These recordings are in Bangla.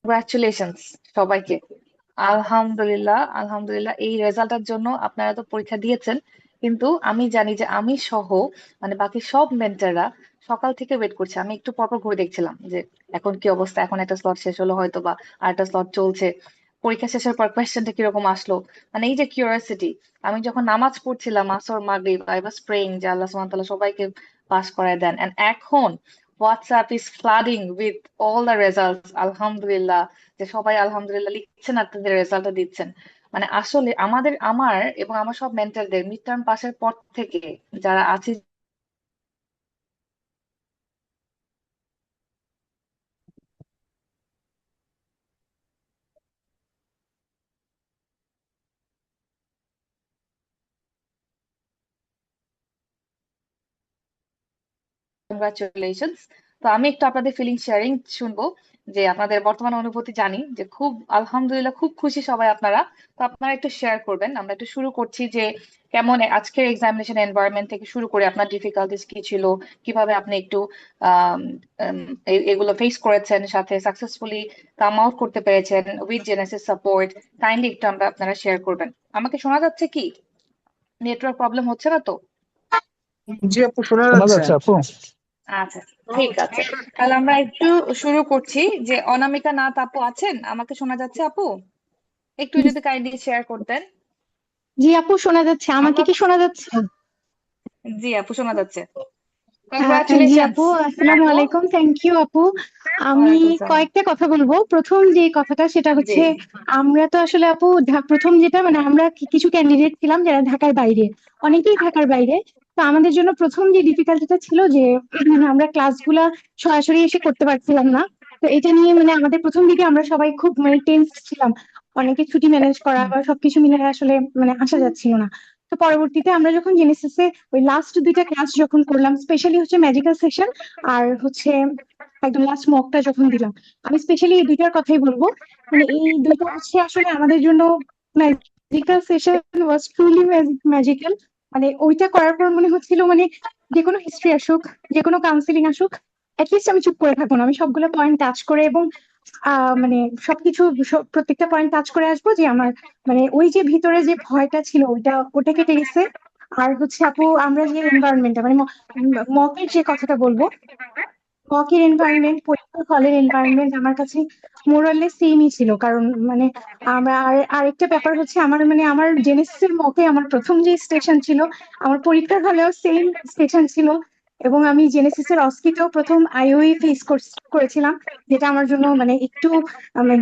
কংগ্রাচুলেশনস সবাইকে। আলহামদুলিল্লাহ, আলহামদুলিল্লাহ, এই রেজাল্টের জন্য আপনারা তো পরীক্ষা দিয়েছেন, কিন্তু আমি জানি যে আমি সহ মানে বাকি সব মেন্টররা সকাল থেকে ওয়েট করছে। আমি একটু পরপর ঘুরে দেখছিলাম যে এখন কি অবস্থা, এখন একটা স্লট শেষ হলো হয়তো বা আরেকটা স্লট চলছে, পরীক্ষা শেষের পর কোয়েশ্চেনটা কিরকম আসলো, মানে এই যে কিউরিয়াসিটি। আমি যখন নামাজ পড়ছিলাম আসর মাগরিব, আই ওয়াজ প্রেইং যে আল্লাহ সুবহানাহু ওয়া তাআলা সবাইকে পাস করায় দেন, এন্ড এখন WhatsApp is flooding with all the results. আলহামদুলিল্লাহ যে সবাই আলহামদুলিল্লাহ লিখছেন আর তাদের রেজাল্টটা দিচ্ছেন। মানে আসলে আমার এবং আমার সব মেন্টারদের মিড টার্ম পাসের পর থেকে যারা আছে, কংগ্রাচুলেশনস। তো আমি একটু আপনাদের ফিলিং শেয়ারিং শুনবো, যে আপনাদের বর্তমান অনুভূতি। জানি যে খুব আলহামদুলিল্লাহ খুব খুশি সবাই আপনারা। তো আপনারা একটু শেয়ার করবেন। আমরা একটু শুরু করছি যে কেমন আজকের এক্সামিনেশন এনভায়রনমেন্ট থেকে শুরু করে আপনার ডিফিকাল্টিস কি ছিল, কিভাবে আপনি একটু আম, আম, এগুলো ফেস করেছেন, সাথে সাকসেসফুলি কাম আউট করতে পেরেছেন উইথ জেনেসিস সাপোর্ট। কাইন্ডলি একটু আপনারা শেয়ার করবেন। আমাকে শোনা যাচ্ছে কি? নেটওয়ার্ক প্রবলেম হচ্ছে না তো? জি আপু, শোনা শোনা যাচ্ছে। যাচ্ছে আপু? আচ্ছা, ঠিক আছে। তাহলে আমরা একটু শুরু করছি। যে অনামিকা নাথ আপু আছেন? আমাকে শোনা যাচ্ছে আপু? একটু যদি কাইন্ডলি শেয়ার করতেন। জি আপু, শোনা যাচ্ছে। আমাকে আমরা, কি শোনা যাচ্ছে? জি আপু শোনা যাচ্ছে। জি কংগ্রাচুলেশনস আপু, আসসালামু আপু। আলাইকুম, থ্যাংক ইউ আপু। আমি ওয়ালাইকুম সালাম। কয়েকটা কথা বলবো। প্রথম যে কথাটা সেটা জি। হচ্ছে, আমরা তো আসলে আপু প্রথম যেটা মানে আমরা কিছু ক্যান্ডিডেট ছিলাম যারা ঢাকার বাইরে, অনেকেই ঢাকার বাইরে। তো আমাদের জন্য প্রথম যে ডিফিকাল্টিটা ছিল যে আমরা ক্লাসগুলা সরাসরি এসে করতে পারছিলাম না। তো এটা নিয়ে মানে আমাদের প্রথম দিকে আমরা সবাই খুব মানে টেন্স ছিলাম। অনেকে ছুটি ম্যানেজ করা বা সবকিছু মিলে আসলে মানে আসা যাচ্ছিল না। তো পরবর্তীতে আমরা যখন জেনেসিসে ওই লাস্ট দুইটা ক্লাস যখন করলাম, স্পেশালি হচ্ছে ম্যাজিক্যাল সেশন আর হচ্ছে একদম লাস্ট মকটা যখন দিলাম, আমি স্পেশালি এই দুইটার কথাই বলবো। মানে এই দুইটা হচ্ছে আসলে আমাদের জন্য, ম্যাজিক্যাল সেশন ওয়াজ ট্রুলি ম্যাজিক্যাল। মানে ওইটা করার পর মনে হচ্ছিল মানে যে কোনো হিস্ট্রি আসুক, যে কোনো কাউন্সিলিং আসুক, অ্যাটলিস্ট আমি চুপ করে থাকবো না, আমি সবগুলো পয়েন্ট টাচ করে এবং মানে সবকিছু প্রত্যেকটা পয়েন্ট টাচ করে আসবো, যে আমার মানে ওই যে ভিতরে যে ভয়টা ছিল ওটা কেটে গেছে। আর হচ্ছে আপু, আমরা যে এনভায়রনমেন্টটা মানে মকের যে কথাটা বলবো, মকের এনভায়রনমেন্ট, পরীক্ষার হলের এনভায়রনমেন্ট আমার কাছে মোরাললেস সেমই ছিল। কারণ মানে আমরা আরেকটা ব্যাপার হচ্ছে, আমার মানে আমার জেনেসিসের মকে আমার প্রথম যে স্টেশন ছিল, আমার পরীক্ষার হলেও সেম স্টেশন ছিল। এবং আমি জেনেসিসের অস্কিতেও প্রথম আইওই ফেস করেছিলাম, যেটা আমার জন্য মানে একটু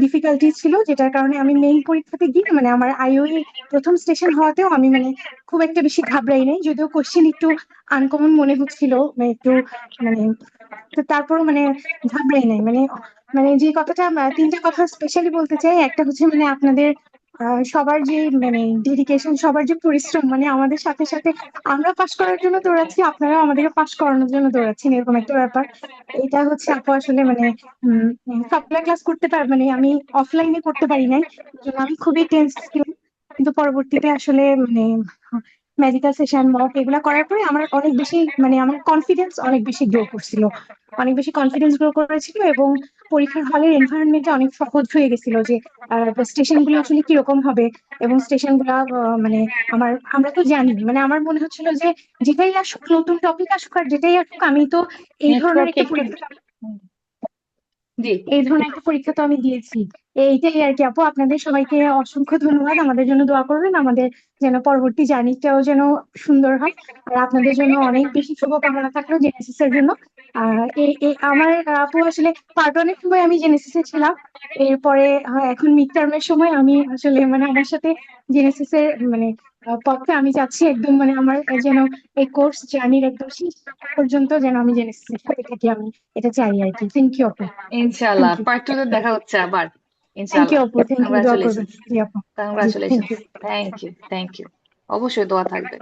ডিফিকাল্টি ছিল, যেটার কারণে আমি মেইন পরীক্ষাতে গিয়ে মানে আমার আইওই প্রথম স্টেশন হওয়াতেও আমি মানে খুব একটা বেশি ঘাবড়াই নাই, যদিও কোশ্চেন একটু আনকমন মনে হচ্ছিল, মানে একটু মানে, তো তারপরও মানে ঘাবড়াই নাই। মানে মানে যে কথাটা তিনটা কথা স্পেশালি বলতে চাই। একটা হচ্ছে মানে আপনাদের সবার যে মানে ডেডিকেশন, সবার যে পরিশ্রম, মানে আমাদের সাথে সাথে আমরা পাশ করার জন্য দৌড়াচ্ছি, আপনারা আমাদেরকে পাশ করানোর জন্য দৌড়াচ্ছেন, এরকম একটা ব্যাপার। এটা হচ্ছে আপু আসলে মানে সবগুলা ক্লাস করতে মানে আমি অফলাইনে করতে পারি নাই, এই জন্য আমি খুবই টেন্স ছিলাম। কিন্তু পরবর্তীতে আসলে মানে মেডিকেল সেশন মক এগুলা করার পরে আমার অনেক বেশি মানে আমার কনফিডেন্স অনেক বেশি গ্রো করছিল, অনেক বেশি কনফিডেন্স গ্রো করেছিল। এবং পরীক্ষার হলের এনভায়রনমেন্টটা অনেক সহজ হয়ে গেছিল, যে স্টেশন গুলো আসলে কিরকম হবে এবং স্টেশন গুলা মানে আমরা তো জানি, মানে আমার মনে হচ্ছিল যে যেটাই আসুক, নতুন টপিক আসুক আর যেটাই আসুক, আমি তো এই ধরনের নেটওয়ার্ক একটা একটু, পরীক্ষা, হুম, জি। এই ধরনের একটা পরীক্ষা তো আমি দিয়েছি। এইটাই আর কি আপু, আপনাদের সবাইকে অসংখ্য ধন্যবাদ। আমাদের জন্য দোয়া করবেন, আমাদের যেন পরবর্তী জার্নিটাও যেন সুন্দর হয়। আর আপনাদের জন্য অনেক বেশি শুভকামনা থাকলো জেনেসিস এর জন্য। আমার আপু আসলে পার্ট ওয়ানের সময় আমি জেনেসিসে ছিলাম, এরপরে এখন মিড টার্মের সময় আমি আসলে মানে আমার সাথে জেনেসিস এর মানে পথে আমি যাচ্ছি একদম, মানে আমার যেন এই কোর্স জার্নির একদম শেষ পর্যন্ত যেন আমি জেনেসিসের সাথে থাকি, আমি এটা চাই আর কি। থ্যাংক ইউ আপু। ইনশাআল্লাহ থ্যাংক ইউ। পার্ট টু তে দেখা হচ্ছে আবার, থ্যাংক ইউ ইনশাআল্লাহ। আপু, থ্যাংক ইউ, দোয়া করবেন। কংগ্রাচুলেশনস, জি আপু। জি, thank congratulations. You. Thank you, thank you. অবশ্যই দোয়া থাকবে।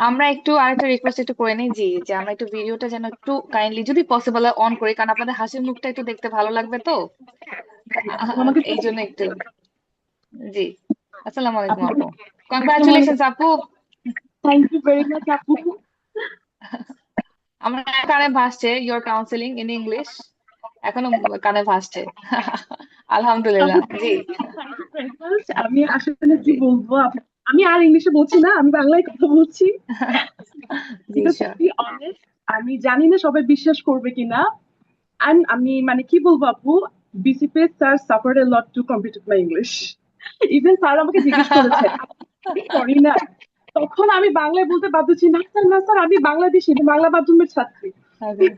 আমরা একটু আরেকটা রিকোয়েস্ট একটু করে নিই, জি, যে আমরা একটু ভিডিওটা যেন একটু কাইন্ডলি যদি পসিবল অন করি, কারণ আপনাদের হাসির মুখটা একটু দেখতে ভালো লাগবে তো। আমাকে এই জন্য একটু, জি। আসসালামু আলাইকুম আপনাকে আপু। কংগ্রাচুলেশনস আপু। থ্যাংক ইউ ভেরি মাচ আপু। আমার কানে ভাসছে ইওর কাউন্সিলিং ইন ইংলিশ। এখনো কানে ভাসছে। আলহামদুলিল্লাহ, জি। আমি আসলে কি বলবো আমি আর ইংলিশে বলছি না, আমি বাংলায় কথা বলছি। জি, Because to sure. be honest, আমি জানি না সবাই বিশ্বাস করবে কিনা, আমি মানে কি বলবো আপু, BCPS sir suffered A lot to compete with my English. Even sir আমাকে জিজ্ঞেস করেছে সরি না, তখন আমি বাংলায় বলতে বাধ্য ছি, না স্যার না স্যার, আমি বাংলাদেশি, আমি বাংলা মাধ্যমের ছাত্রী। Okay.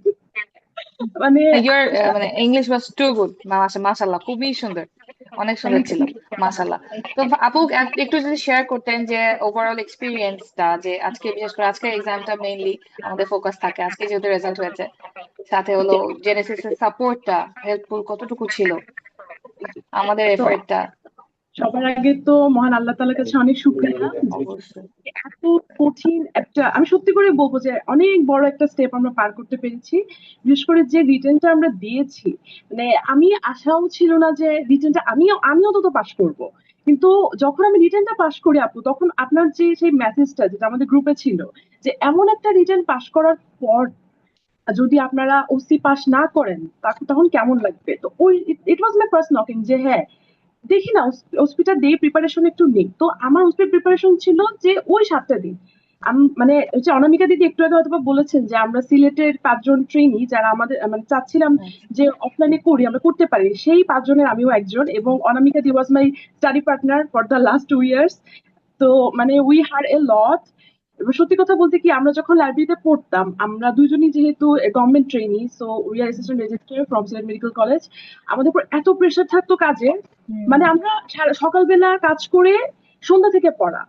মানে Your মানে ইংলিশ ওয়াজ টু গুড, মাশাআল্লাহ, খুবই সুন্দর, অনেক সুন্দর ছিল, মাশাআল্লাহ। তো আপু একটু যদি শেয়ার করতেন যে ওভারঅল এক্সপিরিয়েন্সটা, যে আজকে বিশেষ করে আজকে এক্সামটা মেইনলি আমাদের ফোকাস থাকে, আজকে যেহেতু রেজাল্ট হয়েছে, সাথে হলো জেনেসিসের সাপোর্টটা হেল্পফুল কতটুকু ছিল, আমাদের তো এফর্টটা। সবার আগে তো মহান আল্লাহ তাআলার কাছে অনেক শুকরিয়া যে অবশ্যই। এত কঠিন একটা, আমি সত্যি করে বলবো যে অনেক বড় একটা স্টেপ আমরা পার করতে পেরেছি। বিশেষ করে যে রিটেনটা আমরা দিয়েছি, মানে আমি আশাও ছিল না যে রিটেনটা আমিও তো পাশ করব। কিন্তু যখন আমি রিটেনটা পাশ করি আপু, তখন আপনার যে সেই মেসেজটা যেটা আমাদের গ্রুপে ছিল, যে এমন একটা রিটেন পাশ করার পর যদি আপনারা ওসি পাস না করেন তখন কেমন লাগবে। তো ওই ইট ওয়াজ মাই ফার্স্ট নকিং যে হ্যাঁ দেখি না হসপিটাল দিয়ে প্রিপারেশন একটু নেই। তো আমার হসপিটাল প্রিপারেশন ছিল যে ওই 7টা দিন মানে ওই যে অনামিকা দিদি একটু আগে হয়তো বলেছেন যে আমরা সিলেটের 5জন ট্রেনি যারা আমাদের মানে চাচ্ছিলাম যে অফলাইনে করি, আমরা করতে পারি, সেই 5জনের আমিও একজন, এবং অনামিকা দি was my study partner for the last 2 years. তো মানে উই হ্যাড এ লট। এবার সত্যি কথা বলতে কি, আমরা যখন লাইব্রেরিতে পড়তাম, আমরা দুইজনই যেহেতু government trainee, so we are assistant registrar from Sylhet medical college, আমাদের উপর এত প্রেশার থাকতো কাজে, মানে আমরা সকালবেলা কাজ করে সন্ধ্যা থেকে পড়া,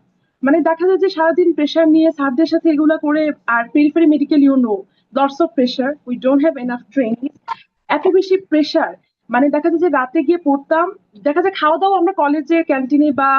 মানে দেখা যায় যে সারাদিন প্রেশার নিয়ে স্যারদের সাথে এগুলা করে, আর periphery medical lots of pressure, we don't have enough training, এত বেশি প্রেশার। মানে দেখা যায় যে রাতে গিয়ে পড়তাম, দেখা যায় খাওয়া দাওয়া আমরা কলেজে ক্যান্টিনে বা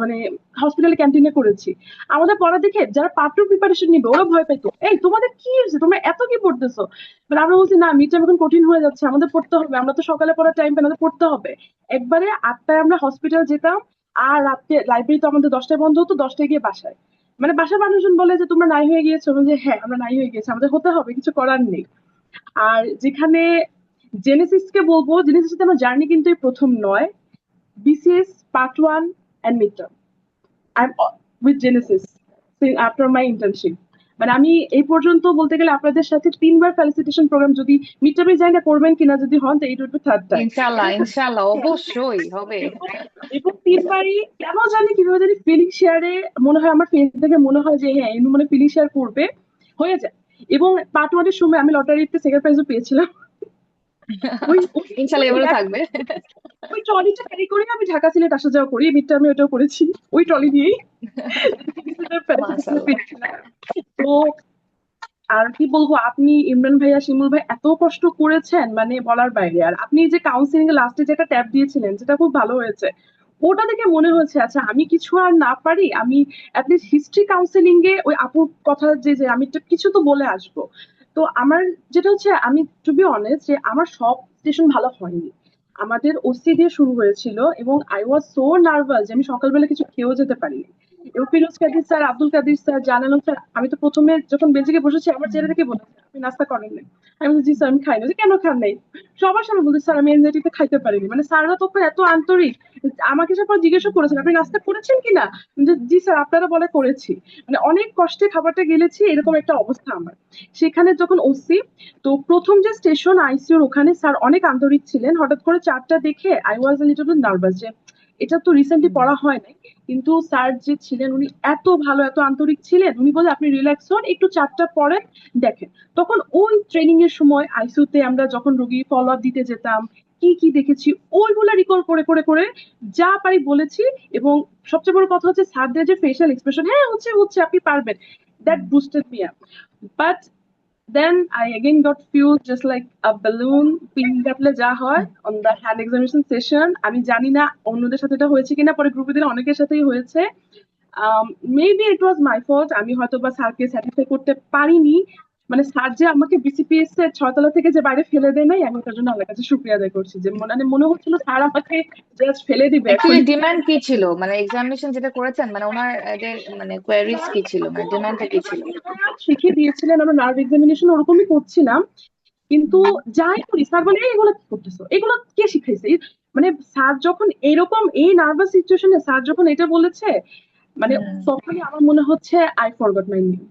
মানে হসপিটালে ক্যান্টিনে করেছি। আমাদের পড়া দেখে যারা পার্ট টু প্রিপারেশন নিবে ওরা ভয় পেতো, এই তোমাদের কি হয়েছে, তোমরা এত কি পড়তেছো। মানে আমরা বলছি না, মিড টার্ম এখন কঠিন হয়ে যাচ্ছে, আমাদের পড়তে হবে, আমরা তো সকালে পড়ার টাইম পাই না, আমাদের পড়তে হবে। একবারে 8টায় আমরা হসপিটাল যেতাম, আর রাতে লাইব্রেরি তো আমাদের 10টায় বন্ধ হতো, 10টায় গিয়ে বাসায়। মানে বাসার মানুষজন বলে যে তোমরা নাই হয়ে গিয়েছো, আমি যে হ্যাঁ আমরা নাই হয়ে গেছি, আমাদের হতে হবে, কিছু করার নেই। আর যেখানে জেনেসিসকে বলবো, জেনেসিসে আমার জার্নি কিন্তু এই প্রথম নয়। BCS part 1 and mid term, I am with Genesis after my internship. মানে আমি এই পর্যন্ত বলতে গেলে আপনাদের সাথে 3বার ফেলিসিটেশন প্রোগ্রাম, যদি মিড টার্মে জানি না করবেন কিনা, যদি হন তো এই টু থার্ড টাইম। ইনশাআল্লাহ, ইনশাআল্লাহ, অবশ্যই হবে। এবং 3বারই কেন জানি কিভাবে জানি ফিলিং শেয়ারে মনে হয়, আমার ফেস থেকে মনে হয় যে হ্যাঁ ইনু মানে ফিলিং শেয়ার করবে, হয়ে যায়। এবং পার্ট 1 এর সময় আমি লটারিতে সেকেন্ড প্রাইজও পেয়েছিলাম। ওই ইনশাআল্লাহ এবারও থাকবে। ওই ট্রলিটা ক্যারি করে আমি ঢাকা সিলেট আসা যাওয়া করি, মিড টার্মে ওটাও করেছি ওই ট্রলি দিয়েই। মাশাআল্লাহ। তো আর কি বলবো, আপনি ইমরান ভাইয়া, শিমুল ভাই এত কষ্ট করেছেন মানে বলার বাইরে। আর আপনি যে কাউন্সিলিং এর লাস্টে যে একটা ট্যাব দিয়েছিলেন, যেটা খুব ভালো হয়েছে, ওটা দেখে মনে হয়েছে আচ্ছা আমি কিছু আর না পারি, আমি অ্যাটলিস্ট হিস্ট্রি কাউন্সিলিং এ ওই আপুর কথা যে আমি তো কিছু তো বলে আসবো। তো আমার যেটা হচ্ছে, আমি টু বি অনেস্ট যে আমার সব স্টেশন ভালো হয়নি। আমাদের ওসি দিয়ে শুরু হয়েছিল এবং আই ওয়াজ সো নার্ভাস যে আমি সকালবেলা কিছু খেয়েও যেতে পারিনি। এবং ফিরোজ কাদির স্যার, আব্দুল কাদির স্যার, জানানো স্যার, আমি তো প্রথমে যখন বেঞ্চে গিয়ে বসেছি আমার চেহারা দেখে বলেছে আপনি নাস্তা করেন নাই। আমি বলছি জি স্যার আমি খাই না। কেন খান নাই? সবার সামনে বলছি স্যার আমি এনজাইটিতে খাইতে পারিনি। মানে স্যাররা তখন এত আন্তরিক, আমাকে পর জিজ্ঞাসা করেছেন আপনি নাস্তা করেছেন কিনা, জি স্যার আপনারা বলে করেছি। মানে অনেক কষ্টে খাবারটা গেলেছি, এরকম একটা অবস্থা আমার। সেখানে যখন ওসি, তো প্রথম যে স্টেশন আইসিইউর ওখানে স্যার অনেক আন্তরিক ছিলেন। হঠাৎ করে চার্টটা দেখে I was a little bit nervous যে এটা তো রিসেন্টলি পড়া হয় নাই, কিন্তু স্যার যে ছিলেন উনি এত ভালো, এত আন্তরিক ছিলেন। উনি বলে আপনি রিল্যাক্স হন, একটু চার্টটা পড়েন, দেখেন। তখন ওই ট্রেনিং এর সময় আইসিইউতে আমরা যখন রোগী ফলো আপ দিতে যেতাম, কি কি দেখেছি ওইগুলা রিকল করে করে করে যা পারি বলেছি। এবং সবচেয়ে বড় কথা হচ্ছে স্যারদের যে ফেশিয়াল এক্সপ্রেশন, হ্যাঁ হচ্ছে হচ্ছে আপনি পারবেন, that boosted me up. But then I again got fueled just like a balloon pin কাটলে যা হয় on the hand examination session। আমি জানি না অন্যদের সাথে এটা হয়েছে কিনা, পরে গ্রুপে দিলে অনেকের সাথেই হয়েছে। Maybe it was my fault, আমি হয়তো বা স্যারকে স্যাটিসফাই করতে পারিনি। মানে স্যার যে আমাকে বিসিপিএস এর 6তলা থেকে যে বাইরে ফেলে দেয় নাই, আমি তার জন্য আল্লাহর কাছে শুকরিয়া আদায় করছি যে মানে মনে হচ্ছিল স্যার আমাকে জাস্ট ফেলে দিবে এখন। অ্যাকচুয়ালি ডিমান্ড কি ছিল, মানে এক্সামিনেশন যেটা করেছেন, মানে ওনার এদের মানে কোয়ারিজ কি ছিল, মানে ডিমান্ডটা কি ছিল? শিখিয়ে দিয়েছিলেন, আমরা নার্ভ এক্সামিনেশন ওরকমই করছিলাম। কিন্তু যাই করি স্যার বলে "এই, এগুলো কি করতেছো, এগুলো কে শিখাইছে?" মানে স্যার যখন এরকম এই নার্ভাস সিচুয়েশনে স্যার যখন এটা বলেছে, মানে হুম। তখনই আমার মনে হচ্ছে আই ফরগট মাই নেম।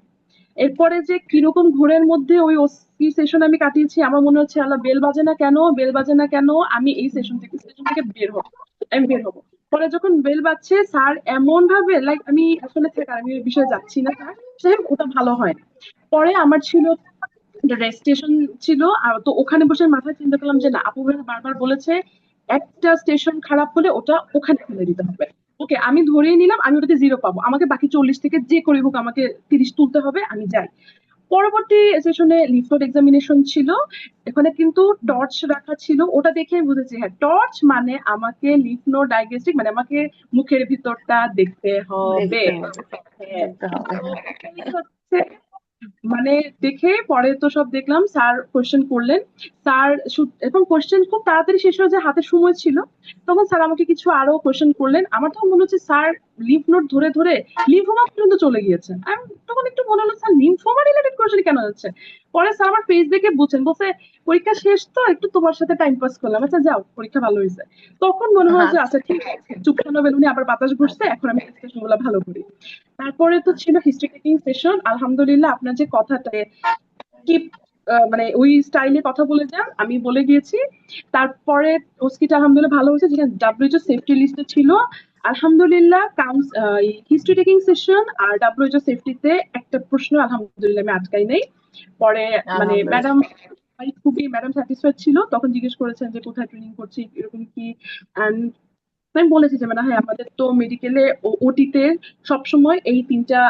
এরপরে যে কিরকম ঘোরের মধ্যে ওই ওসি সেশন আমি কাটিয়েছি, আমার মনে হচ্ছে আল্লাহ, বেল বাজে না কেন, বেল বাজে না কেন, আমি এই সেশন থেকে বের হবো, আমি বের হবো। পরে যখন বেল বাজছে স্যার এমন ভাবে লাইক, আমি আসলে থাকার আমি ওই বিষয়ে যাচ্ছি না স্যার, সাহেব ওটা ভালো হয় না। পরে আমার ছিল রেজিস্ট্রেশন ছিল, আর তো ওখানে বসে মাথায় চিন্তা করলাম যে না, আপু ভাইয়া বারবার বলেছে একটা স্টেশন খারাপ হলে ওটা ওখানে ফেলে দিতে হবে। ওকে, আমি ধরেই নিলাম আমি ওটাতে 0 পাবো, আমাকে বাকি 40 থেকে যে করে হোক আমাকে 30 তুলতে হবে, আমি যাই। পরবর্তী সেশনে লিফ নোট এক্সামিনেশন ছিল, এখানে কিন্তু টর্চ রাখা ছিল, ওটা দেখে আমি বুঝেছি হ্যাঁ টর্চ মানে আমাকে লিফ নোট ডায়াগনস্টিক মানে আমাকে মুখের ভিতরটা দেখতে হবে। দেখতে হবে, হ্যাঁ, দেখতে হবে। তো এই হচ্ছে মানে দেখে পরে তো সব দেখলাম, স্যার কোশ্চেন করলেন। স্যার এখন কোশ্চেন খুব তাড়াতাড়ি শেষ হয়ে যায়, হাতে সময় ছিল, তখন স্যার আমাকে কিছু আরো কোশ্চেন করলেন। আমার তখন মনে হচ্ছে স্যার লিফ নোট ধরে ধরে লিম্ফোমা পর্যন্ত চলে গিয়েছে। আমি তখন একটু মনে হলো স্যার লিম্ফোমা রিলেটেড কোশ্চেন কেন যাচ্ছে। পরে স্যার আমার ফেস দেখে বুঝছেন, বলছে পরীক্ষা শেষ তো একটু তোমার সাথে টাইম পাস করলাম, আচ্ছা যাও পরীক্ষা ভালো হয়েছে। তখন মনে হয় যে আচ্ছা। আচ্ছা ঠিক আছে, চুপসানো বেলুনে আবার বাতাস ঘুরছে, এখন আমি ডিসকাশন গুলো ভালো করি। তারপরে তো ছিল হিস্ট্রি টেকিং সেশন। আলহামদুলিল্লাহ আপনার যে কথাটা কি মানে ওই স্টাইলে কথা বলে যান, আমি বলে গিয়েছি। তারপরে ওস্কিটা আলহামদুলিল্লাহ ভালো হয়েছে, যেখানে ডাব্লিউএইচও সেফটি লিস্টে ছিল। আলহামদুলিল্লাহ হিস্ট্রি টেকিং সেশন আর ডাব্লিউএইচও সেফটিতে একটা প্রশ্ন আলহামদুলিল্লাহ আমি আটকাই নাই। পরে মানে আলহামদুলিল্লাহ। ম্যাডাম খুবই ম্যাডাম স্যাটিসফাইড ছিল, তখন জিজ্ঞেস করেছেন যে কোথায় ট্রেনিং করছি এরকম কি। আমি বলেছি যে মানে হ্যাঁ আমাদের তো মেডিকেলে ওটিতে সবসময় এই 3টা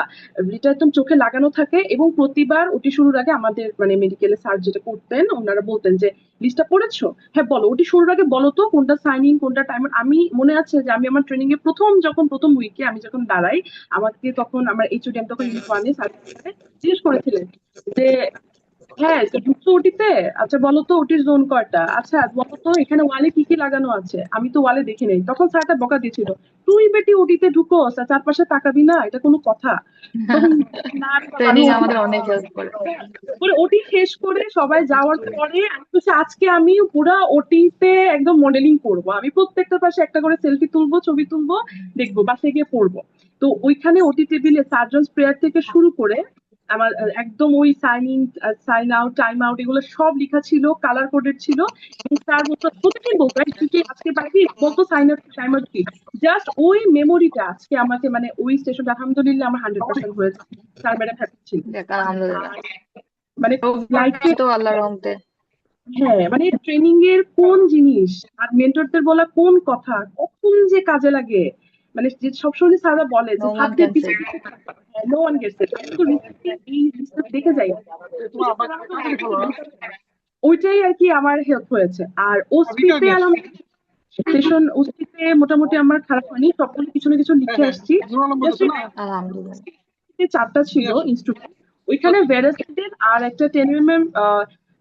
লিটার একদম চোখে লাগানো থাকে, এবং প্রতিবার ওটি শুরুর আগে আমাদের মানে মেডিকেলে স্যার যেটা করতেন ওনারা বলতেন যে লিস্টটা পড়েছো, হ্যাঁ বলো, ওটি শুরুর আগে বলো তো কোনটা সাইনিং কোনটা টাইমার। আমি মনে আছে যে আমি আমার ট্রেনিং এ প্রথম উইকে আমি যখন দাঁড়াই, আমাকে তখন আমার এইচওডি আমি তখন ইউনিট 1-এ স্যার জিজ্ঞেস করেছিলেন যে হ্যাঁ তো ঢুকছো ওটিতে, আচ্ছা বলো তো ওটির জোন কয়টা, আচ্ছা বলো তো এখানে ওয়ালে কি কি লাগানো আছে, আমি তো ওয়ালে দেখি নাই। তখন স্যারটা বকা দিয়েছিল, তুই বেটি ওটিতে ঢুকোস আর চারপাশে তাকাবি না, এটা কোনো কথা? তখন না রে বাবা, আমি ট্রেনিং ওটি আমাদের অনেক হেল্প করে। বলে ওটি শেষ করে সবাই যাওয়ার পরে আমি বলছি আজকে আমি পুরা ওটিতে একদম মডেলিং করব, আমি প্রত্যেকটা পাশে একটা করে সেলফি তুলবো, ছবি তুলবো, দেখবো, বাসায় গিয়ে পড়বো। তো ওইখানে ওটি টেবিলে সার্জনস প্রেয়ার থেকে শুরু করে আমার একদম ওই sign in, sign out, time out এগুলো সব লেখা ছিল, কালার কোডেড ছিল। এবং স্যার বলতো প্রতিদিন বলতো "এই, তুই কি আজকে পারবি, বলতো সাইন আউট টাইম আউট কি"। জাস্ট ওই মেমোরিটা আজকে আমাকে মানে ওই স্টেশনটা আলহামদুলিল্লাহ আমার 100% হয়েছে। স্যার ম্যাডাম হ্যাপি ছিল। যাক আলহামদুলিল্লাহ। আর মানে লাইফে তো আল্লাহর রহমতে। হ্যাঁ মানে ট্রেনিং এর কোন জিনিস আর মেন্টরদের বলা কোন কথা কখন যে কাজে লাগে, মানে যে সবসময় স্যাররা বলে যে নো ওয়ান ছাত্রের ক্যান সে। পিছনে নো ওয়ান গেটস ইট। আমি তো recently এই জিনিসটা দেখে যাই, ওইটাই আর কি আমার হেল্প হয়েছে। আর ওসপিতে আলহামদুলিল্লাহ সেশন ওসপিতে মোটামুটি আমার খারাপ হয়নি, সবগুলো কিছু না কিছু লিখে আসছি। Just আলহামদুলিল্লাহ। 4টা ছিল ইনস্ট্রুমেন্ট, ওইখানে ভেরাসিটেড আর একটা 10 mm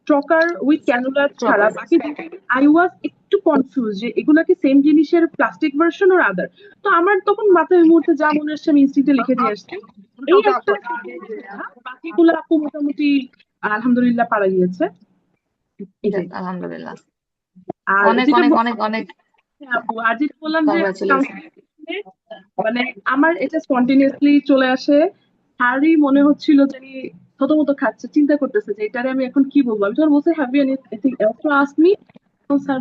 ট্রকার উইথ ক্যানুলার ছাড়া প্রপার। বাকি আই ওয়াজ একটু কনফিউজ যে এগুলা কি সেম জিনিসের প্লাস্টিক ভার্সন ওর আদার। তো আমার তখন মাথায় ওই মুহূর্তে যা মনে আসছে আমি ইনস্টিটিউটে লিখে দিয়ে আসছি। এই একটা বাকিগুলো আপু মোটামুটি আলহামদুলিল্লাহ পারা গিয়েছে। যাক এটাই। আলহামদুলিল্লাহ। আর অনেক যেটা অনেক অনেক অনেক হ্যাঁ আপু, আর যেটা বললাম যে কংগ্রাচুলেশন। counseling এ মানে আমার এটা স্পন্টেনিয়াসলি চলে আসে। স্যারই মনে হচ্ছিল যে থতমত খাচ্ছে, চিন্তা করতেছে যে এটারে আমি এখন কি বলবো। আমি যখন বলছি have you anything else to ask me, sir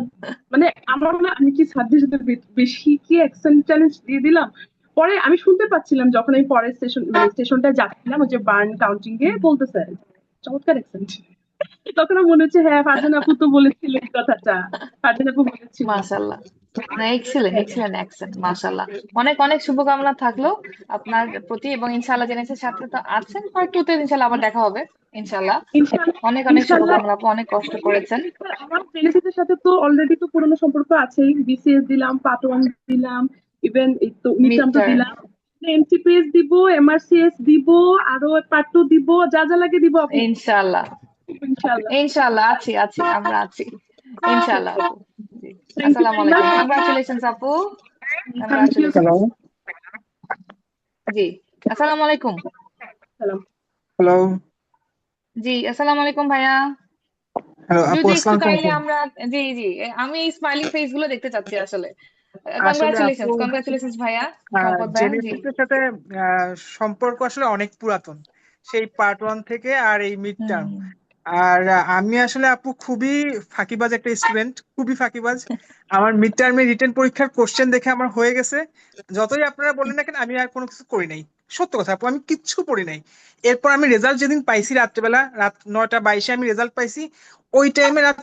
মানে আমার মনে হয় আমি কি স্যারদের সাথে বেশি কি অ্যাকসেন্ট চ্যালেঞ্জ দিয়ে দিলাম। পরে আমি শুনতে পাচ্ছিলাম যখন আমি পরের স্টেশন মানে স্টেশনটা যাচ্ছিলাম ওই যে বার্ন কাউন্টিং এ, বলতেছে চমৎকার অ্যাকসেন্ট। তখন আমার মনে হচ্ছে হ্যাঁ ফারজানা আপু তো বলেছিল এই কথাটা, ফারজানা আপু বলেছিল। মাশাল্লাহ। না এক্সিলেন্ট এক্সিলেন্ট অ্যাকসেন্ট মাশাল্লাহ। অনেক অনেক শুভকামনা থাকলো আপনার প্রতি, এবং ইনশাআল্লাহ জেনেছে সাথে তো আছেন, পার্ট 2 তে ইনশাআল্লাহ আবার দেখা হবে ইনশাআল্লাহ। ইনশাআল্লাহ অনেক অনেক ইনশাআল্লাহ শুভকামনা আপু, অনেক কষ্ট করেছেন। আমার বেনিফিটের সাথে তো অলরেডি তো পুরোনো সম্পর্ক আছেই, বিসিএস দিলাম, পার্ট 1 দিলাম, ইভেন এই তো মিড টার্ম তো মিস্টার দিলাম, এমসিপিএস দিব, এমআরসিএস দিব, আরো পার্ট 2 দিব, যা যা লাগে দিব আপু। ইনশাআল্লাহ। ইনশাআল্লাহ। ইনশাআল্লাহ আছি আছি আমরা আছি ইনশাআল্লাহ আপু। জি। থ্যাংক ইউ আসসালামু ভেরি আলাইকুম, মাচ। কংগ্রাচুলেশনস আপু। Thank you. কংগ্রাচুলেশনস। জি। আসসালামু আলাইকুম। সালাম। হ্যালো। জি আসসালামু আলাইকুম ভাইয়া। হ্যালো আপু, যদি একটু আসসালামু কাইন্ডলি আলাইকুম। আমরা, জি জি, আমি এই স্মাইলিং ফেস গুলো দেখতে চাচ্ছি আসলে। আসলে আপু, কংগ্রাচুলেশনস, কংগ্রাচুলেশনস ভাইয়া, সম্পদ ভাইয়া, জি। জেনেসিসের সাথে সম্পর্ক আসলে অনেক পুরাতন, সেই পার্ট 1 থেকে আর এই মিড টার্ম। হুম। আর আমি আসলে আপু খুবই ফাঁকিবাজ একটা স্টুডেন্ট, খুবই ফাঁকিবাজ। আমার মিড টার্মে রিটেন পরীক্ষার কোশ্চেন দেখে আমার হয়ে গেছে। যতই আপনারা বলেন না কেন, আমি আর কোনো কিছু করি নাই। সত্য কথা আপু, আমি কিচ্ছু পড়ি নাই। এরপর আমি রেজাল্ট যেদিন পাইছি, রাত্রেবেলা রাত 9টা 22-এ আমি রেজাল্ট পাইছি। ওই টাইমে রাত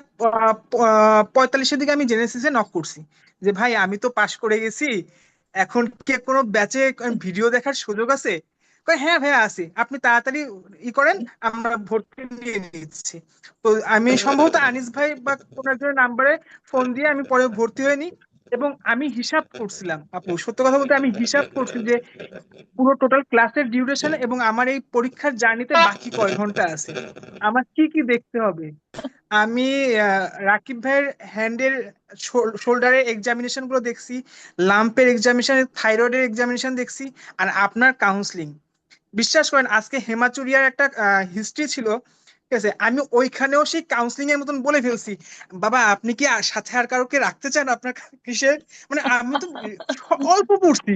45-এর দিকে আমি জেনেসিসে নক করছি যে ভাই আমি তো পাশ করে গেছি, এখন কে কোনো ব্যাচে ভিডিও দেখার সুযোগ আছে? কয় হ্যাঁ ভাইয়া আছে, আপনি তাড়াতাড়ি ই করেন, আমরা ভর্তি নিয়ে নিচ্ছি। তো আমি সম্ভবত আনিস ভাই বা কোন একজনের নাম্বারে ফোন দিয়ে আমি পরে ভর্তি হয়নি। এবং আমি হিসাব করছিলাম আপু, সত্য কথা বলতে আমি হিসাব করছি যে পুরো টোটাল ক্লাসের ডিউরেশন এবং আমার এই পরীক্ষার জার্নিতে বাকি কয় ঘন্টা আছে, আমার কি কি দেখতে হবে। আমি রাকিব ভাইয়ের হ্যান্ডের শোল্ডারের এক্সামিনেশন গুলো দেখছি, লাম্পের এক্সামিনেশন, থাইরয়েডের এক্সামিনেশন দেখছি, আর আপনার কাউন্সিলিং। বিশ্বাস করেন, আজকে হেমাচুরিয়ার একটা হিস্ট্রি ছিল, ঠিক আছে, আমি ওইখানেও সেই কাউন্সিলিং এর মতন বলে ফেলছি, বাবা আপনি কি সাথে আর কারোকে রাখতে চান আপনার কিসে। মানে আমি তো অল্প পড়ছি,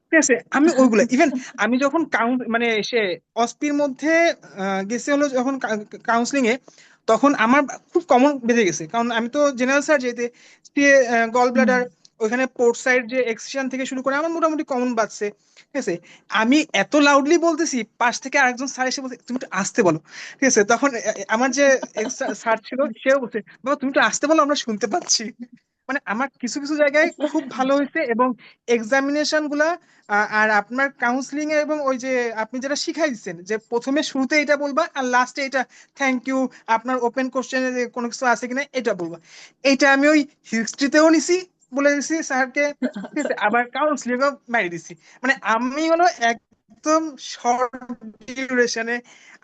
ঠিক আছে, আমি ওইগুলা ইভেন আমি যখন মানে সে অস্পির মধ্যে গেছে হলো যখন কাউন্সিলিং এ, তখন আমার খুব কমন বেড়ে গেছে, কারণ আমি তো জেনারেল সার্জারিতে গল হুম। ব্লাডার, ওইখানে পোর্ট সাইড যে এক্সিশন থেকে শুরু করে আমার মোটামুটি কমন বাজছে, ঠিক আছে। আমি এত লাউডলি বলতেছি, পাশ থেকে আরেকজন স্যার এসে বলছে তুমি একটু আসতে বলো, ঠিক আছে। তখন আমার যে স্যার ছিল সেও বলছে বাবা তুমি একটু আসতে বলো, আমরা শুনতে পাচ্ছি। মানে আমার কিছু কিছু জায়গায় খুব ভালো হয়েছে, এবং এক্সামিনেশন গুলা আর আপনার কাউন্সিলিং এ, এবং ওই যে আপনি যেটা শিখাই দিচ্ছেন যে প্রথমে শুরুতে এটা বলবা আর লাস্টে এটা থ্যাংক ইউ, আপনার ওপেন কোশ্চেনে কোনো কিছু আছে কিনা এটা বলবা, এটা আমি ওই হিস্ট্রিতেও নিছি, বলে দিছি স্যারকে, ঠিক আছে, আবার কাউন্সিলিং ও মারি দিছি। মানে আমি হলো একদম শর্ট ডিউরেশনে।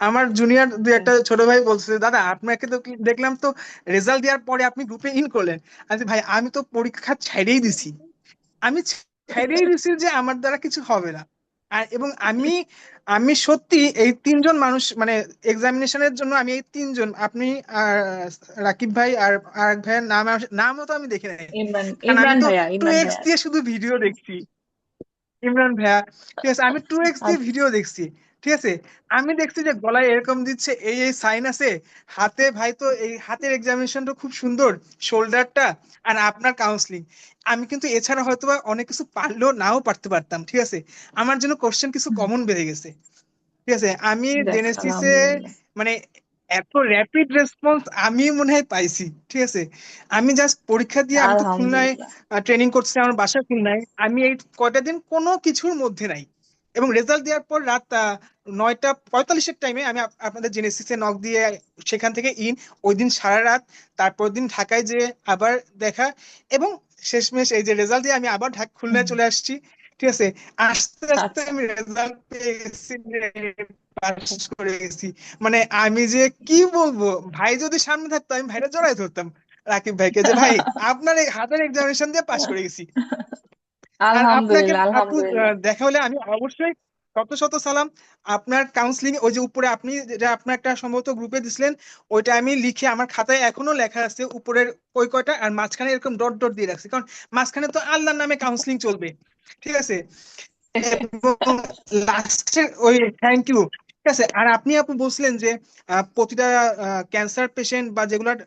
আমার জুনিয়র দু একটা ছোট ভাই বলছে দাদা আপনাকে তো দেখলাম তো রেজাল্ট দেওয়ার পরে আপনি গ্রুপে ইন করলেন। আচ্ছা ভাই আমি তো পরীক্ষা ছেড়েই দিছি, আমি ছেড়েই দিছি যে আমার দ্বারা কিছু হবে না। আর এবং আমি আমি সত্যি এই 3জন মানুষ মানে এক্সামিনেশনের জন্য, আমি এই 3জন, আপনি আর রাকিব ভাই আর আরেক ভাইয়ের নামও তো আমি দেখি নাই, ইমরান, কারণ আমি ইমরান তো ভাইয়া, টু ইমরান এক্স ভাইয়া। দিয়ে শুধু ভিডিও দেখছি। ইমরান ভাইয়া, ঠিক আছে, আমি 2x দিয়ে আচ্ছা। ভিডিও দেখছি, ঠিক আছে। আমি দেখছি যে গলায় এরকম দিচ্ছে, এই এই সাইন আছে, হাতে ভাই তো এই হাতের এক্সামিনেশনটা খুব সুন্দর, শোল্ডারটা, আর আপনার কাউন্সিলিং। আমি কিন্তু এছাড়া হয়তো বা অনেক কিছু পারলেও নাও পারতে পারতাম, ঠিক আছে। আমার জন্য কোশ্চেন কিছু হুম। কমন বেড়ে গেছে, ঠিক আছে। আমি যাক, জেনেসিসে আলহামদুলিল্লাহ। মানে এত র্যাপিড রেসপন্স আমি মনে হয় পাইছি, ঠিক আছে। আমি জাস্ট পরীক্ষা দিয়ে, আমি তো খুলনায় আলহামদুলিল্লাহ। ট্রেনিং করছি, আমার বাসা খুলনায়, আমি এই কয়টা দিন কোনো কিছুর মধ্যে নাই। এবং রেজাল্ট দেওয়ার পর রাত 9টা 45-এর টাইমে আমি আপনাদের জেনেসিসে নক দিয়ে সেখান থেকে ওই দিন সারা রাত, তারপর দিন ঢাকায় যে আবার দেখা, এবং শেষমেশ এই যে রেজাল্ট দিয়ে আমি আবার হুম। খুলনায় চলে আসছি, ঠিক আছে। আস্তে আস্তে আচ্ছা। আমি রেজাল্ট পেয়ে গেছি, পাস করে গেছি। মানে আমি যে কি বলবো, ভাই যদি সামনে থাকতো আমি ভাইরা জড়াই ধরতাম রাকিব ভাইকে, যে ভাই আপনার এই হাতের এক্সামিনেশন দিয়ে পাস করে গেছি। আর আপনাকে আলহামদুলিল্লাহ, আপু আলহামদুলিল্লাহ। দেখা হলে আমি অবশ্যই শত শত সালাম। আপনার কাউন্সিলিং ওই যে উপরে আপনি যেটা আপনার একটা সম্ভবত গ্রুপে দিছিলেন, ওইটা আমি লিখে আমার খাতায় এখনো লেখা আছে, উপরের ওই কয়টা আর মাঝখানে এরকম ডট ডট দিয়ে রাখছি, কারণ মাঝখানে তো আল্লাহর নামে কাউন্সিলিং চলবে, ঠিক আছে। এবং লাস্টে ওই থ্যাংক ইউ, ঠিক আছে। আর আপনি আপু বলছিলেন যে প্রতিটা ক্যান্সার পেশেন্ট বা যেগুলোর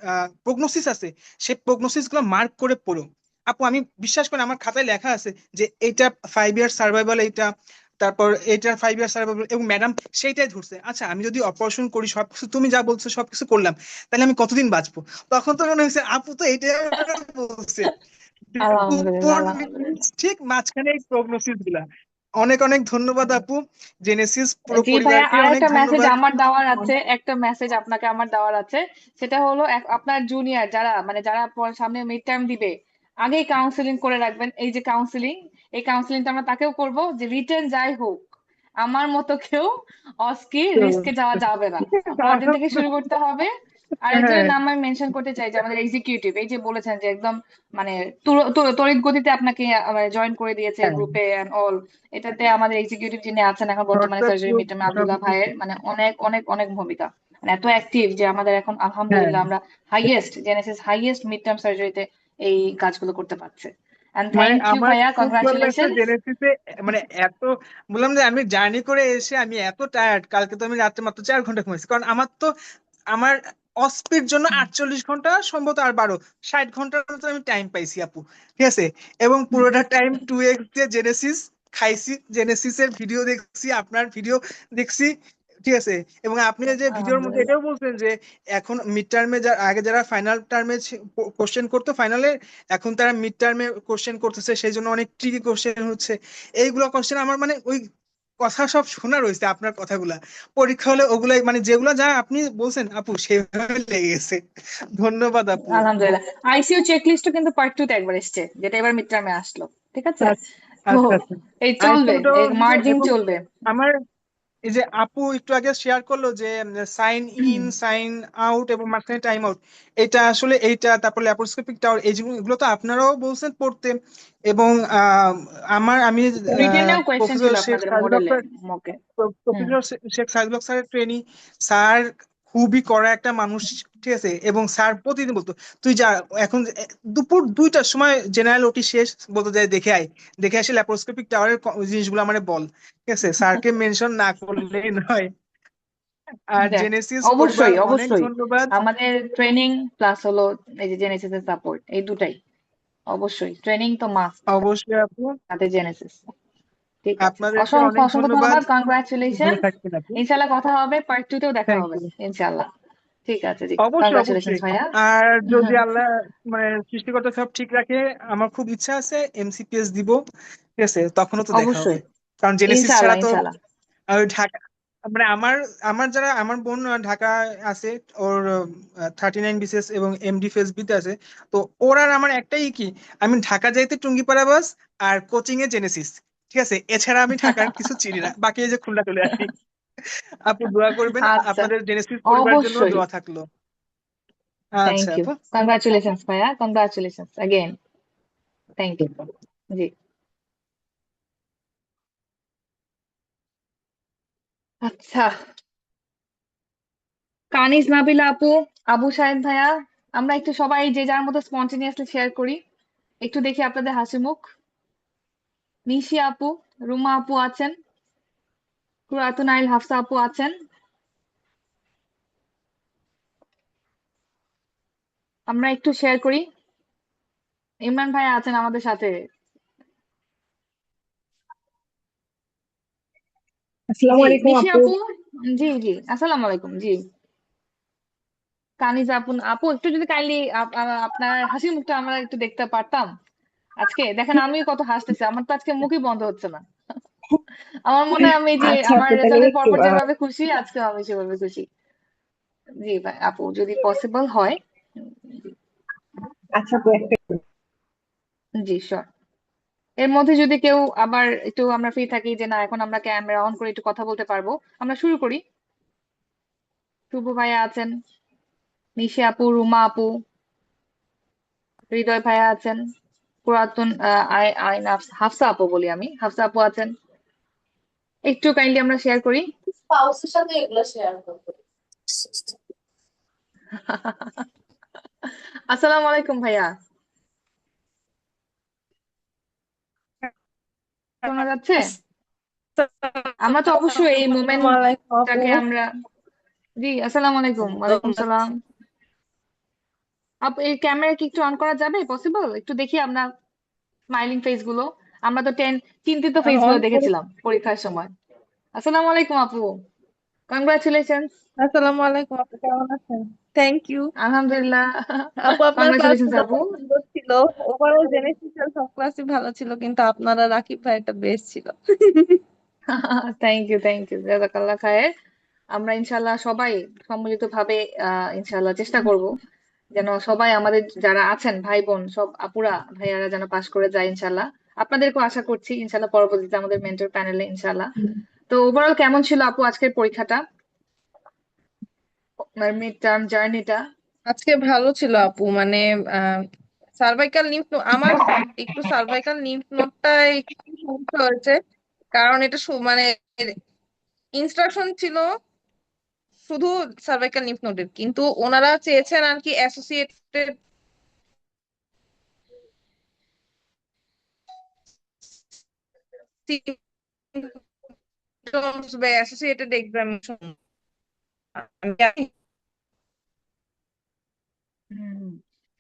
প্রগনোসিস আছে, সেই প্রগনোসিস গুলো মার্ক করে পড়ো। আপু আমি বিশ্বাস করি আমার খাতায় লেখা আছে যে এইটা 5 ইয়ার সার্ভাইভাল, এইটা তারপর এইটা 5 ইয়ার সার্ভাইভাল, এবং ম্যাডাম সেইটাই ধরছে। আচ্ছা আমি যদি অপারেশন করি, সবকিছু তুমি যা বলছো সবকিছু করলাম, তাহলে আমি কতদিন বাঁচবো? তখন তো মনে হয়েছে আপু তো এইটাই বলছে, আলহামদুলিল্লাহ, উপর আলহামদুলিল্লাহ। ঠিক মাঝখানে এই প্রগনোসিস গুলা। অনেক অনেক ধন্যবাদ আপু, জেনেসিস পুরো জি ভাইয়া, পরিবারকে আর অনেক একটা মেসেজ ধন্যবাদ। আমার দেওয়ার আছে, একটা মেসেজ আপনাকে আমার দেওয়ার আছে। সেটা হলো আপনার জুনিয়র যারা, মানে যারা সামনে মিড টার্ম দিবে, আগেই কাউন্সিলিং করে রাখবেন। এই যে কাউন্সিলিং, এই কাউন্সিলিংটা আমরা তাকেও করব যে রিটেন যাই হোক, আমার মতো কেউ অস্কি রিস্কে যাওয়া যাবে না, পরদিন থেকে শুরু করতে হবে। আর একজনের হ্যাঁ, নাম আমি মেনশন করতে চাই, যে আমাদের এক্সিকিউটিভ, এই যে বলেছেন যে একদম মানে তড়িৎ গতিতে আপনাকে জয়েন করে দিয়েছে হ্যাঁ, গ্রুপে এন্ড অল। এটাতে আমাদের এক্সিকিউটিভ যিনি আছেন এখন বর্তমানে, হোয়াটসঅ্যাপ সার্জারি গ্রুপ মিড টার্মে আব্দুল্লাহ সবকিছু। ভাইয়ের মানে অনেক অনেক অনেক ভূমিকা। মানে এত অ্যাক্টিভ যে আমাদের এখন হ্যাঁ আলহামদুলিল্লাহ আমরা জেনেসিস হাইয়েস্ট মিড টার্ম সার্জারিতে এই কাজগুলো করতে পারছে। এন্ড মানে থ্যাংক ইউ আমার ভাইয়া, খুব ভালো লাগছে কংগ্রাচুলেশনস। জেনেসিসে, মানে এত, বললাম যে আমি জার্নি করে এসে আমি এত টায়ার্ড, কালকে তো আমি রাত্রে মাত্র 4 ঘন্টা ঘুমাইছি, কারণ আমার অস্পির জন্য 48 ঘন্টা, সম্ভবত আর 60 ঘন্টার মতো আমি টাইম পাইছি আপু, ঠিক আছে। এবং পুরোটা টাইম 2x দিয়ে জেনেসিস খাইছি, জেনেসিসের ভিডিও দেখছি, আপনার ভিডিও দেখছি, ঠিক আছে। এবং আপনি যে ভিডিওর মধ্যে আলহামদুলিল্লাহ। এটাও বলছেন যে এখন মিড টার্মে আগে যারা ফাইনাল টার্মে কোশ্চেন করতো ফাইনালে, এখন তারা মিড টার্মে কোশ্চেন করতেছে, সেই জন্য অনেক ট্রিকি কোশ্চেন হচ্ছে। এইগুলো কোশ্চেন আমার মানে ওই কথা সব শোনা রয়েছে, আপনার কথাগুলা পরীক্ষা হলে ওগুলাই মানে যেগুলা যা আপনি বলছেন আপু সেভাবে লেগে গেছে। ধন্যবাদ আপু। আলহামদুলিল্লাহ। আইসিইউ চেক লিস্টও কিন্তু পার্ট 2 তে একবার এসছে, যেটা এবার মিড টার্মে আসলো, ঠিক আছে। আচ্ছা তো আচ্ছা আচ্ছা। এই চলবে, আইসিইউটাও এই দিব, মার্জিং এবং চলবে। আমার এই যে আপু একটু আগে শেয়ার করলো যে সাইন ইন, সাইন আউট এবং মাঝখানে টাইম আউট, এটা আসলে এইটা, তারপর ল্যাপারোস্কোপিক টাওয়ার, এগুলো তো আপনারাও বলছেন পড়তে। এবং আমি রিটেনেও কোয়েশ্চেন ছিল প্রফেসর শেখ আপনাদের সাজিদ মডেলে, আক্তার, মকে। হুম। প্রফেসর শেখ সাজিদ আক্তার স্যারের ট্রেনি, স্যার খুবই কড়া একটা মানুষ, ঠিক আছে। এবং স্যার প্রতিদিন বলতো তুই যা, এখন দুপুর 2টার সময় জেনারেল ওটি শেষ, বলতো যাই দেখে আয়, দেখে আসে ল্যাপারোস্কোপিক টাওয়ারের জিনিসগুলো মানে বল, ঠিক আছে। স্যারকে মেনশন না করলেই নয়। আর যাক, জেনেসিস পরিবার অবশ্যই অনেক অবশ্যই ধন্যবাদ। আমাদের ট্রেনিং প্লাস হলো এই যে জেনেসিস এর সাপোর্ট, এই দুটাই অবশ্যই। ট্রেনিং তো মাস্ট, অবশ্যই আপু, সাথে জেনেসিস। ঠিক আছে, আপনাদেরকে অসংখ্য অনেক অসংখ্য ধন্যবাদ। ধন্যবাদ, কংগ্রাচুলেশন। ভালো থাকবেন আপু। ইনশাল্লাহ কথা হবে, পার্ট 2 তেও দেখা থ্যাংক হবে ইউ। ইনশাল্লাহ। ঠিক আছে, জি, অবশ্যই কংগ্রাচুলেশন অবশ্যই। ভাইয়া। আর যদি আল্লাহ মানে সৃষ্টিকর্তা সব ঠিক রাখে, আমার খুব ইচ্ছা আছে এমসিপিএস দিব, ঠিক আছে, তখনও তো দেখা হবে। অবশ্যই, কারণ জেনেসিস ইনশাল্লাহ ছাড়া তো ইনশাল্লাহ। ঢাকা, মানে আমার যারা আমার বোন ঢাকা আছে, ওর 39 BCS এবং এমডি ফেসবিতে আছে। তো ওর আর আমার একটাই কি, আমি ঢাকা যাইতে টুঙ্গিপাড়া বাস আর কোচিং এ জেনেসিস, ঠিক আছে, এছাড়া আমি ঢাকার কিছু চিনি না, বাকি এই যে খুলনা চলে আসি। আপু দোয়া করবেন, আচ্ছা, আপনাদের জেনেসিস পরিবারের জন্য অবশ্যই। দোয়া থাকলো। থ্যাংক আচ্ছা ইউ, আপু। কংগ্রাচুলেশন ভাইয়া, কংগ্রাচুলেশন অ্যাগেন। Thank you. জি। আচ্ছা, কানিজ নাবিলা আপু, আবু সাহেদ ভাইয়া, আমরা একটু সবাই যে যার মতো স্পন্টেনিয়াসলি শেয়ার করি, একটু দেখি আপনাদের হাসি মুখ। নিশি আপু, রুমা আপু আছেন, কুরাতুন আইল হাফসা আপু আছেন। আমরা একটু শেয়ার করি। ইমরান ভাই আছেন আমাদের সাথে। আসসালামু জি, আলাইকুম নিশি আপু। আপু। জি জি, আসসালামু আলাইকুম। জি, কানিজ আপু, আপু একটু যদি কাইন্ডলি আপনার হাসি মুখটা আমরা একটু দেখতে পারতাম আজকে। দেখেন আমিও কত হাসতেছি, আমার তো আজকে মুখই বন্ধ হচ্ছে না। আমার মনে হয় আমি যে আচ্ছা আমার আপু, তাহলে রেজাল্টের একটু পরপর যেভাবে খুশি, আজকেও আমি সেভাবে খুশি। জি ভাই আপু, যদি পসিবল হয়। জি। আচ্ছা আপু, একটা জি শিওর। এর মধ্যে যদি কেউ আবার একটু আমরা ফ্রি থাকি যে না এখন আমরা ক্যামেরা অন করে একটু কথা বলতে পারবো, আমরা শুরু করি। শুভ ভাইয়া আছেন, নিশি আপু, রুমা আপু, হৃদয় ভাইয়া আছেন, পুরাতন হাফসা আপু বলি আমি, হাফসা আপু আছেন। একটু কাইন্ডলি আমরা শেয়ার করি। স্পাউসের সাথে এগুলো শেয়ার করবো। আসসালামু আলাইকুম ভাইয়া, শোনা যাচ্ছে? আমরা তো অবশ্যই এই আসসালামু আলাইকুম আপু। মোমেন্টটাকে আমরা। জি, আসসালামু আলাইকুম। ওয়ালাইকুম সালাম। আপু এই ক্যামেরা কি একটু অন করা যাবে, পসিবল? একটু দেখি আপনার স্মাইলিং ফেস গুলো। আমরা তো চিন্তিত ফেস গুলো অন করে। দেখেছিলাম পরীক্ষার সময়। আসসালামু আলাইকুম আপু, কংগ্রাচুলেশন। আসসালামু আলাইকুম আপু, কেমন আছেন? থ্যাংক ইউ আলহামদুলিল্লাহ। আপু, আপনার কংগ্রাচুলেশন ক্লাসগুলো আপু। খুব সুন্দর ছিল। ওভারঅল জেনেটিক্যাল সব ক্লাসই ভালো ছিল, কিন্তু আপনারা রাকিব ভাইটা বেস্ট ছিল। থ্যাংক ইউ থ্যাংক ইউ, জাজাকাল্লাহ খায়ের। আমরা ইনশাল্লাহ সবাই সম্মিলিত ভাবে ইনশাল্লাহ চেষ্টা করব যেন সবাই আমাদের যারা আছেন ভাই বোন সব আপুরা ভাইয়ারা যেন পাশ করে যায় ইনশাল্লাহ। আপনাদেরকেও আশা করছি ইনশাল্লাহ পরবর্তীতে আমাদের মেন্টর প্যানেলে ইনশাল্লাহ। তো ওভারঅল কেমন ছিল আপু আজকের পরীক্ষাটা, মিড টার্ম জার্নিটা? আজকে ভালো ছিল আপু, মানে সার্ভাইকাল লিম্ফ আমার একটু সার্ভাইকাল লিম্ফ নোডটা একটু সমস্যা হয়েছে, কারণ এটা মানে ইনস্ট্রাকশন ছিল শুধু সার্ভাইকাল লিম্ফ নোডের, কিন্তু ওনারা চেয়েছেন আর কি অ্যাসোসিয়েটেড সিম্পটমস বা অ্যাসোসিয়েটেড এক্সামিনেশন।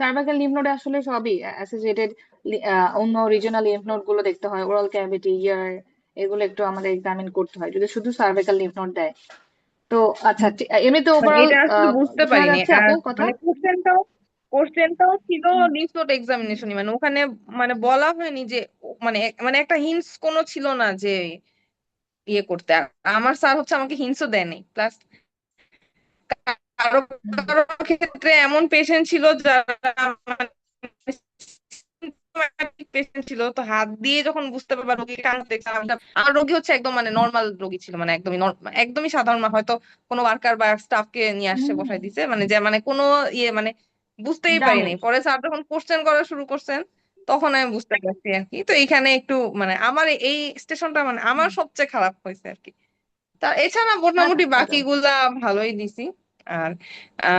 সার্ভাইকাল লিম্ফ নোডে আসলে সবই অ্যাসোসিয়েটেড, অন্য রিজিওনাল লিম্ফ নোড গুলো দেখতে হয়, ওরাল ক্যাভিটি, ইয়ার, এগুলো একটু আমাদের এক্সামিন করতে হয় যদি শুধু সার্ভাইকাল লিম্ফ নোড দেয়। তো আচ্ছা, এমনিতে মানে ওভারঅল এটা আসলে বুঝতে শোনা পারিনি। যাচ্ছে আর আপু কথা? মানে কোশ্চেনটাও ছিল লিম্ফ নোড এক্সামিনেশনই, মানে ওখানে মানে বলা হয়নি যে মানে মানে একটা হিন্টস কোনো ছিল না যে ইয়ে করতে। আর আমার স্যার হচ্ছে আমাকে হিন্টসও দেয়নি, প্লাস কারো হুম। কারো ক্ষেত্রে এমন পেশেন্ট ছিল যারা পেশেন্ট ছিল, তো হাত দিয়ে যখন বুঝতে পারবা রোগী কাঁদতে, আমার রোগী হচ্ছে একদম মানে নর্মাল রোগী ছিল, মানে একদমই একদমই সাধারণ, হয়তো কোনো ওয়ার্কার বা স্টাফকে নিয়ে আসছে বসাই দিছে, মানে যে মানে কোনো ইয়ে মানে বুঝতেই ডামি। পারিনি। পরে স্যার যখন কোশ্চেন করা শুরু করছেন তখন আমি বুঝতে পারছি আর কি। তো এইখানে একটু মানে আমার এই স্টেশনটা মানে আমার সবচেয়ে খারাপ হয়েছে আর কি। তা এছাড়া মোটামুটি আচ্ছা, আচ্ছা, বাকিগুলা ভালোই দিছি। আর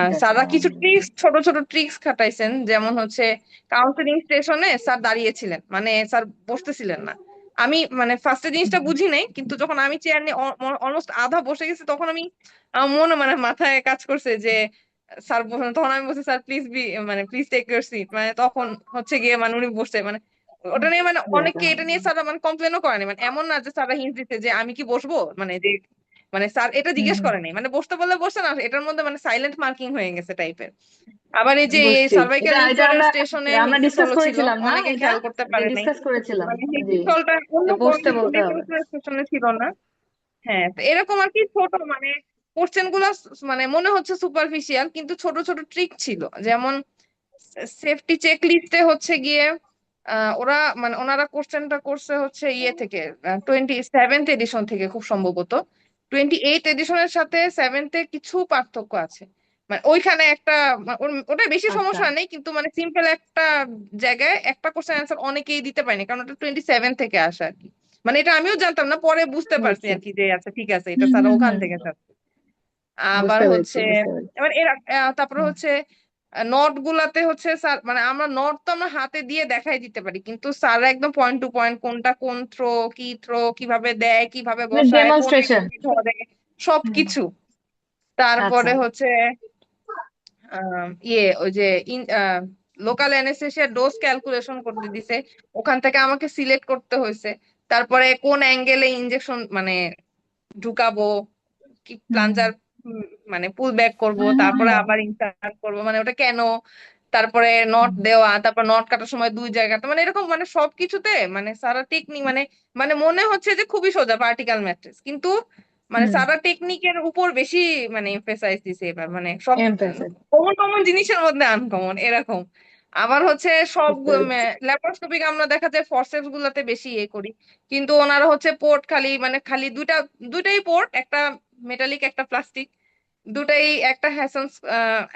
যাক স্যাররা কিছু আলহামদুলিল্লাহ। ট্রিক্স, ছোট ছোট ট্রিক্স খাটাইছেন, যেমন হচ্ছে কাউন্সিলিং স্টেশনে স্যার দাঁড়িয়েছিলেন, মানে স্যার বসতেছিলেন না। আমি মানে ফার্স্টে জিনিসটা বুঝি নাই, কিন্তু যখন আমি চেয়ার নিয়ে অলমোস্ট আধা বসে গেছি তখন আমি আমার মনে মানে মাথায় কাজ করছে যে স্যার বসেন, তখন আমি বলছি স্যার প্লিজ মানে প্লিজ টেক ইউর সিট, মানে তখন হচ্ছে গিয়ে মানে উনি বসছে, মানে ওটা নিয়ে মানে যাক অনেকে এটা নিয়ে স্যার মানে কমপ্লেনও করেনি, মানে এমন না যে স্যাররা হিন্ট দিতে যে আমি কি বসবো, মানে যে মানে স্যার এটা জিজ্ঞেস আলহামদুলিল্লাহ। করেনি, মানে বসতে বললে বসে না, এটার মধ্যে মানে সাইলেন্ট মার্কিং হয়ে গেছে টাইপের। আবার এই যে বুঝছি। সার্ভাইকাল এটা লিম্ফ এটা নোডের আমরা স্টেশনে আমরা হেসি ডিসকাস সলও ছিল, করেছিলাম না অনেকে এটা, খেয়াল করতে পারে নাই। ডিসকাস করেছিলাম। মানে জি, হেসি সলটা অন্য যে কোনো বুঝতে বলতে হবে। স্টেশনে ছিল না। হ্যাঁ, তো এরকম আর কি ছোট মানে কোশ্চেন গুলো মানে মনে হচ্ছে সুপারফিশিয়াল, কিন্তু ছোট ছোট ট্রিক ছিল। যেমন সেফটি চেক লিস্টে হচ্ছে গিয়ে ওরা মানে ওনারা কোশ্চেনটা করছে হচ্ছে ইয়ে থেকে 27th এডিশন থেকে খুব সম্ভবত। 28th এডিশনের সাথে 7th কিছু পার্থক্য আছে, মানে ওইখানে একটা ওটা বেশি আচ্ছা, সমস্যা নেই, কিন্তু মানে সিম্পল একটা জায়গায় একটা কোশ্চেন অ্যান্সার অনেকেই দিতে পারেনি, কারণ ওটা 27 থেকে আসে আর কি। মানে এটা আমিও জানতাম না, পরে বুঝতে পারছি বুঝছি। আর কি যে আচ্ছা ঠিক আছে, এটা হুম, স্যার হুম, ওখান হুম। থেকে যাচ্ছে। আবার বুঝতে পেরেছি, হচ্ছে বুঝতে পেরেছি। এবার তারপরে হুম, হচ্ছে নোট গুলাতে হচ্ছে স্যার মানে আমরা নোট তো আমরা হাতে দিয়ে দেখাই দিতে পারি, কিন্তু স্যার একদম পয়েন্ট টু পয়েন্ট কোনটা কোন থ্রো, কি থ্রো কিভাবে দেয়, কিভাবে মানে বসায়, কোন ডেমনস্ট্রেশন। অ্যাঙ্গেলে ধরে, হুম। সবকিছু। আচ্ছা। তারপরে হচ্ছে ইয়ে ওই যে লোকাল অ্যানেস্থেসিয়া ডোজ ক্যালকুলেশন করতে দিছে, ওখান থেকে আমাকে সিলেক্ট করতে হয়েছে। তারপরে কোন অ্যাঙ্গেলে ইনজেকশন মানে ঢুকাবো, কি হুম, প্লাঞ্জার মানে পুল ব্যাক করব, হুম, হুম, তারপরে হুম। আবার ইনসার্ট করব, মানে ওটা কেন, তারপরে নট হুম, দেওয়া, তারপর নট কাটার সময় দুই জায়গাতে, মানে এরকম মানে সবকিছুতে মানে সারা টেকনিক মানে মানে মনে হচ্ছে যে খুবই সোজা পার্টিকেল ম্যাট্রিক্স, কিন্তু মানে হুম। সারা টেকনিকের উপর বেশি মানে এমফেসাইজ দিছে এবার, মানে সব এমফেসিস। কমন কমন জিনিসের মধ্যে আনকমন এরকম। আবার হচ্ছে সব বুঝতে পেরেছি। ল্যাপারোস্কোপিক আমরা দেখা যায় ফরসেপস গুলাতে বেশি ইয়ে করি, কিন্তু ওনারা হচ্ছে পোর্ট খালি মানে খালি দুইটাই পোর্ট, একটা মেটালিক একটা প্লাস্টিক, দুটাই একটা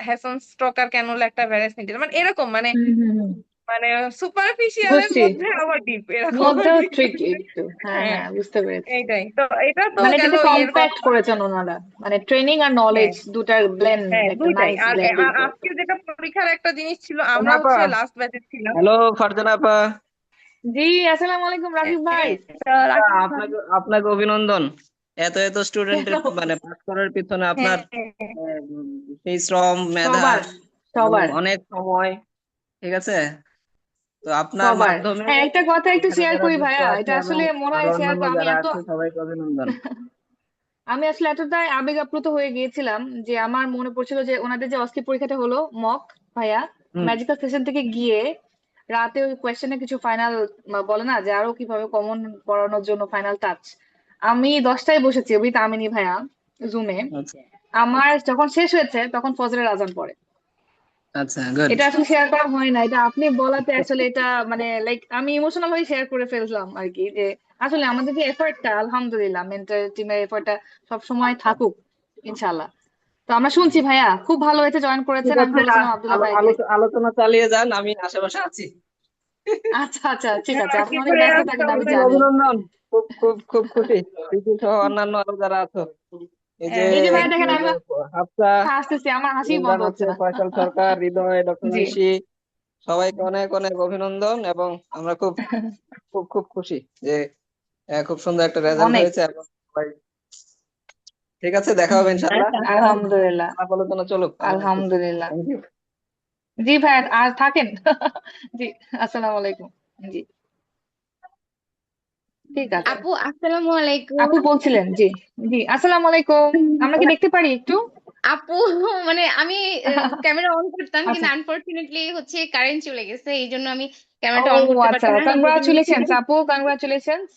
হ্যাসন স্ট্রোকার ক্যানুলা, একটা ভ্যারাস নিডেল, মানে এরকম মানে হুম, হুম, হুম। মানে সুপারফিশিয়ালের বুঝছি। মধ্যে আবার ডিপ এরকম আর মধ্যেও কি। ট্রিকি একটু, হ্যাঁ হ্যাঁ, হ্যাঁ, বুঝতে পেরেছি। এইটাই তো, এটা তো মানে গেল এটাতে ইয়ের কম্প্যাক্ট কথা। করেছেন ওনারা, মানে ট্রেনিং আর হ্যাঁ, নলেজ দুটার ব্লেন্ড, হ্যাঁ, একটা দুইটাই। নাইস আর ব্লেন্ডিং করে। আজকে যেটা পরীক্ষার একটা জিনিস ছিল, আমরা আপা, হচ্ছে লাস্ট ব্যাচে ছিলাম। হ্যালো ফারজানা আপা। জি, আসসালামু আলাইকুম রাকিব ভাই। হ্যাঁ, তো আপা, রাকিব ভাই। আপনাকে আপনাকে অভিনন্দন। এত এত স্টুডেন্টের কেন? মানে পাস করার পিছনে হ্যাঁ, আপনার সেই শ্রম মেধা সবার, এবং সবার, অনেক সময়, ঠিক আছে। তো আপনার সবার। মাধ্যমে হ্যাঁ, একটা কথা একটু এখানে শেয়ার যারা করি যুক্ত ভাইয়া, আছে এটা এবং আসলে মনে আরো হয় শেয়ার অন্যান্য করি, আমি যারা এত আছে সবাইকে অভিনন্দন। আমি আসলে এতটাই আবেগ আপ্লুত হয়ে গিয়েছিলাম যে আমার মনে পড়ছিল যে ওনাদের যে অস্কি পরীক্ষাটা হলো মক, ভাইয়া হুম। ম্যাজিক্যাল সেশন থেকে গিয়ে রাতে ওই কোয়েশ্চেনে কিছু ফাইনাল বলে না যে আরো কিভাবে কমন পড়ানোর জন্য ফাইনাল টাচ, আমি 10টায় বসেছি উইথ আমিনী ভাইয়া জুমে। আচ্ছা আমার যখন শেষ হয়েছে তখন ফজরের আজান পড়ে। আচ্ছা, গুড। এটা আসলে শেয়ার করা হয় না, এটা আপনি বলাতে আসলে এটা মানে লাইক আমি ইমোশনাল হয়ে শেয়ার করে ফেললাম আর কি, যে আসলে আমাদের যে এফর্টটা, আলহামদুলিল্লাহ মেন্টাল টিমের এফর্টটা সব সময় থাকুক ইনশাল্লাহ। তো আমরা শুনছি ভাইয়া খুব ভালো হয়েছে জয়েন ঠিক করেছেন, আমি আছে, বলেছিলাম আব্দুল্লাহ ভাইকে। আলোচনা চালিয়ে যান, আমি আশেপাশে আছি। আচ্ছা আচ্ছা, ঠিক হ্যাঁ, আছে, আপনি রাকিব অনেক ভাইয়া ব্যস্ত থাকেন আমি তাহলে আপনাকে জানি। অভিনন্দন, খুব খুব খুব খুশি, প্রীতি সহ অন্যান্য আরো যারা আছো। এই যে এই যে ভাই দেখেন এই যে আমরা হাফসা, হাসতেছি, আমার হাসি বন্ধ ইমরান হচ্ছে আছে, না। ফয়সাল সরকার, হৃদয়, ডক্টর জি। ঐশী, সবাইকে অনেক অনেক অভিনন্দন। এবং আমরা খুব খুব খুব খুশি যে খুব সুন্দর একটা রেজাল্ট অনেক। হয়েছে। এবং সবাই ঠিক আছে, দেখা হবে ইনশাআল্লাহ। আচ্ছা আলহামদুলিল্লাহ। আলাপ আলোচনা চলুক। আল্লাহ হাফিজ। আলহামদুলিল্লাহ। Thank you. জি ভাই, আর থাকেন। জি, আসসালামু আলাইকুম। জি, ঠিক আছে। আপু আসসালামু আলাইকুম। আপু বলছিলেন, জি। জি, আসসালামু আলাইকুম। আমরা কি দেখতে পারি একটু? আপু মানে আমি ক্যামেরা অন করতাম, কিন্তু আচ্ছা। আনফরচুনেটলি হচ্ছে কারেন্ট চলে গেছে, এই জন্য আমি ও ক্যামেরাটা অন করতে আচ্ছা, পারছি না। কংগ্রাচুলেশনস আপু, কংগ্রাচুলেশনস।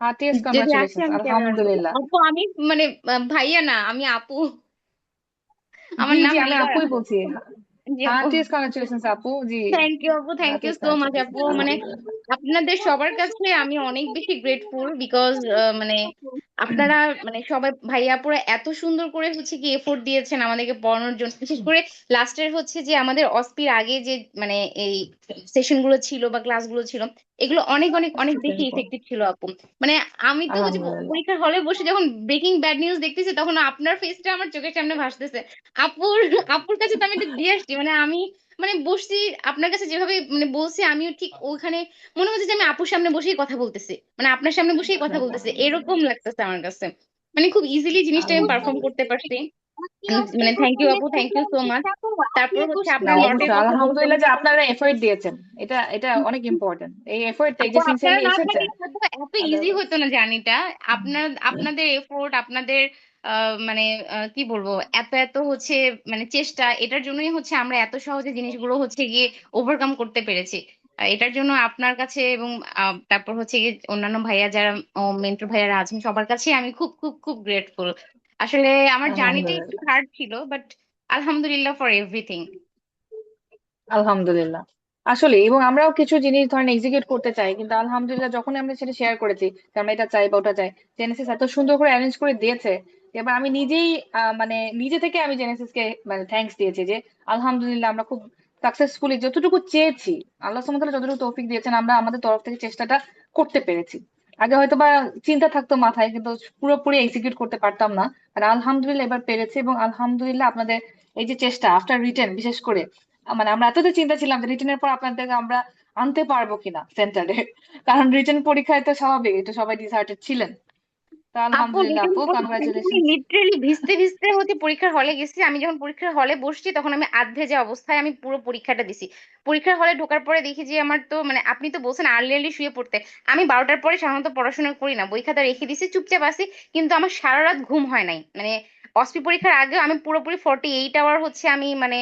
হার্টিয়েস্ট যদি আসে কংগ্রাচুলেশনস, আমি ক্যামেরা অন করবো। আলহামদুলিল্লাহ। আপু আমি মানে ভাইয়া না, আমি আপু, আমার জি নাম জি, আমি হৃদয় আপুই আপু। বলছি। জি আপু, হার্টিয়েস্ট কংগ্রাচুলেশনস আপু, জি। থ্যাংক ইউ আপু, thank you heartiest so much আপু। কংগ্রাচুলেশনস, মানে আলহামদুলিল্লাহ। আপনাদের সবার কাছে আমি অনেক বেশি গ্রেটফুল, বিকজ মানে আপনারা মানে সবাই ভাইয়া আপুরা এত সুন্দর করে হচ্ছে কি এফোর্ট দিয়েছেন আমাদেরকে পড়ানোর জন্য। বিশেষ করে লাস্টের হচ্ছে যে আমাদের অস্পির আগে যে মানে এই সেশন গুলো ছিল বা ক্লাস গুলো ছিল, এগুলো অনেক অনেক অনেক বেশি ইফেক্টিভ ছিল আপু। মানে আমি তো হচ্ছে আলহামদুলিল্লাহ। পরীক্ষার হলে বসে যখন ব্রেকিং ব্যাড নিউজ দেখতেছি, তখন আপনার ফেসটা আমার চোখের সামনে ভাসতেছে। আপুর আপুর কাছে তো আমি এটা দিয়ে আসছি, মানে আমি মানে বসছি আপনার কাছে, যেভাবে মানে বলছি আমিও ঠিক ওখানে মনে হচ্ছে যে আমি আপুর সামনে বসেই কথা বলতেছি, মানে আপনার সামনে বসেই কথা বলতেছি, এরকম লাগতেছে আমার কাছে। মানে খুব ইজিলি জিনিসটা আমি পারফর্ম করতে পারছি। মানে থ্যাংক ইউ আপু, থ্যাংক ইউ সো মাচ। তারপর হচ্ছে না আপনার লটের অবশ্যই, কথা বলতেন। আলহামদুলিল্লাহ যে আপনারা এফোর্ট দিয়েছেন, এটা এটা অনেক ইম্পর্টেন্ট। এই এফোর্টটা আপু যে আপনারা সিনসিয়ারলি না এসেছে। থাকলে হয়তো এত ইজি হতো না জার্নিটা। আপনাদের এফোর্ট, আপনাদের মানে কি বলবো, এত এত হচ্ছে মানে চেষ্টা, এটার জন্যই হচ্ছে আমরা এত সহজে জিনিসগুলো হচ্ছে গিয়ে ওভারকাম করতে পেরেছি। এটার জন্য আপনার কাছে এবং তারপর হচ্ছে গিয়ে অন্যান্য ভাইয়া যারা মেন্টর ভাইয়ারা আছেন, সবার কাছে আমি খুব খুব খুব গ্রেটফুল। আসলে আমার জার্নিটা একটু আলহামদুলিল্লাহ। হার্ড ছিল, বাট আলহামদুলিল্লাহ ফর এভরিথিং। আলহামদুলিল্লাহ। আসলে এবং আমরাও কিছু জিনিস ধরেন এক্সিকিউট করতে চাই, কিন্তু আলহামদুলিল্লাহ যখন আমরা সেটা শেয়ার করেছি যে আমরা এটা চাই বা ওটা চাই, জেনেসিস এত সুন্দর করে অ্যারেঞ্জ করে দিয়েছে। এবার আমি নিজেই মানে নিজে থেকে আমি জেনেসিসকে মানে থ্যাঙ্কস দিয়েছি যে আলহামদুলিল্লাহ আমরা খুব সাকসেসফুলি যতটুকু চেয়েছি, আল্লাহ সুবহানাহু ওয়া তাআলা যতটুকু তৌফিক দিয়েছেন, আমরা আমাদের তরফ থেকে চেষ্টাটা করতে পেরেছি। আগে হয়তো বা চিন্তা থাকতো মাথায়, কিন্তু পুরোপুরি এক্সিকিউট করতে পারতাম না। আর আলহামদুলিল্লাহ এবার পেরেছি, এবং আলহামদুলিল্লাহ আপনাদের এই যে চেষ্টা আফটার রিটেন, বিশেষ করে মানে আমরা এতটা চিন্তা ছিলাম যে রিটেনের পর আপনাদেরকে আমরা আনতে পারবো কিনা সেন্টারে, কারণ রিটেন পরীক্ষায় তো স্বাভাবিক এটা সবাই ডিসহার্টেড ছিলেন। তো আপু আলহামদুলিল্লাহ রিটেন আপু, পরীক্ষা আমি কংগ্রাচুলেশন। লিটারেলি ভিজতে ভিজতে হচ্ছে পরীক্ষার হলে গেছি। আমি যখন পরীক্ষার হলে বসছি, তখন আমি আধ ভেজা অবস্থায় আমি পুরো পরীক্ষাটা দিছি। পরীক্ষার হলে ঢোকার পরে দেখি যে আমার তো মানে আপনি তো বলছেন আর্লি আর্লি শুয়ে পড়তে, আমি 12টার পরে সাধারণত পড়াশোনা করি না, বই খাতা রেখে দিছি, চুপচাপ আছি। কিন্তু আমার সারা রাত ঘুম হয় নাই। মানে অস্পি পরীক্ষার আগে আমি পুরোপুরি 48 আওয়ার হচ্ছে আমি মানে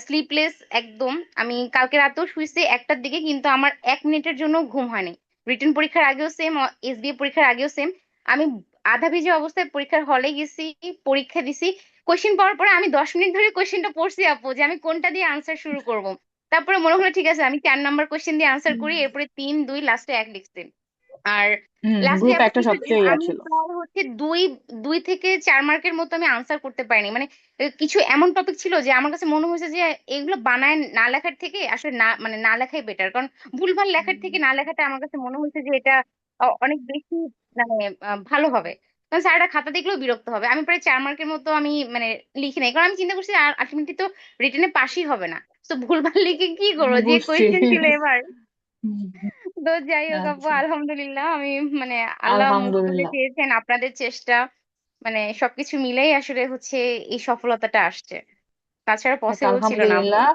স্লিপলেস একদম। আমি কালকে রাতেও শুইছি 1টার দিকে, কিন্তু আমার 1 মিনিটের জন্য ঘুম হয় নাই। রিটেন পরীক্ষার আগেও সেম, এসবিএ পরীক্ষার আগেও সেম। আমি আধা ভিজে অবস্থায় পরীক্ষার হলে গেছি, পরীক্ষা দিছি। কোশ্চেন পাওয়ার পরে আমি 10 মিনিট ধরে কোশ্চেনটা পড়ছি আপু, যে আমি কোনটা দিয়ে আনসার শুরু করব। তারপরে মনে হলো ঠিক আছে আমি 4 নাম্বার কোশ্চেন দিয়ে আনসার করি, এরপরে 3 2 লাস্টে 1 লিখছি। আর লাস্টে গ্রুপ আপু একটা কিছু সবচেয়ে ইয়া আমি ছিল। প্রায় হচ্ছে 2 2 থেকে 4 মার্কের মতো আমি আনসার করতে পারিনি। মানে কিছু এমন টপিক ছিল যে আমার কাছে মনে হয়েছে যে এগুলো বানায় না লেখার থেকে আসলে না মানে না লেখাই বেটার, কারণ ভুলভাল লেখার থেকে না লেখাটা আমার কাছে মনে হয়েছে যে এটা অনেক বেশি মানে ভালো হবে। কারণ স্যাররা খাতা দেখলেও বিরক্ত হবে। আমি প্রায় 4 মার্কের মতো আমি মানে লিখি নাই, কারণ আমি চিন্তা করছি আর আলটিমেটলি তো রিটেনে পাসই হবে না, তো ভুলভাল লিখে কি করবো, যে বুঝছি। কোয়েশ্চেন ছিল এবার। তো যাই হোক আপু, আচ্ছা, আলহামদুলিল্লাহ আমি মানে আল্লাহ মুখ তুলে আলহামদুলিল্লাহ। চেয়েছেন, আপনাদের চেষ্টা মানে সবকিছু মিলেই আসলে হচ্ছে এই সফলতাটা আসছে, তাছাড়া যাক, পসিবল ছিল না আপু। আলহামদুলিল্লাহ।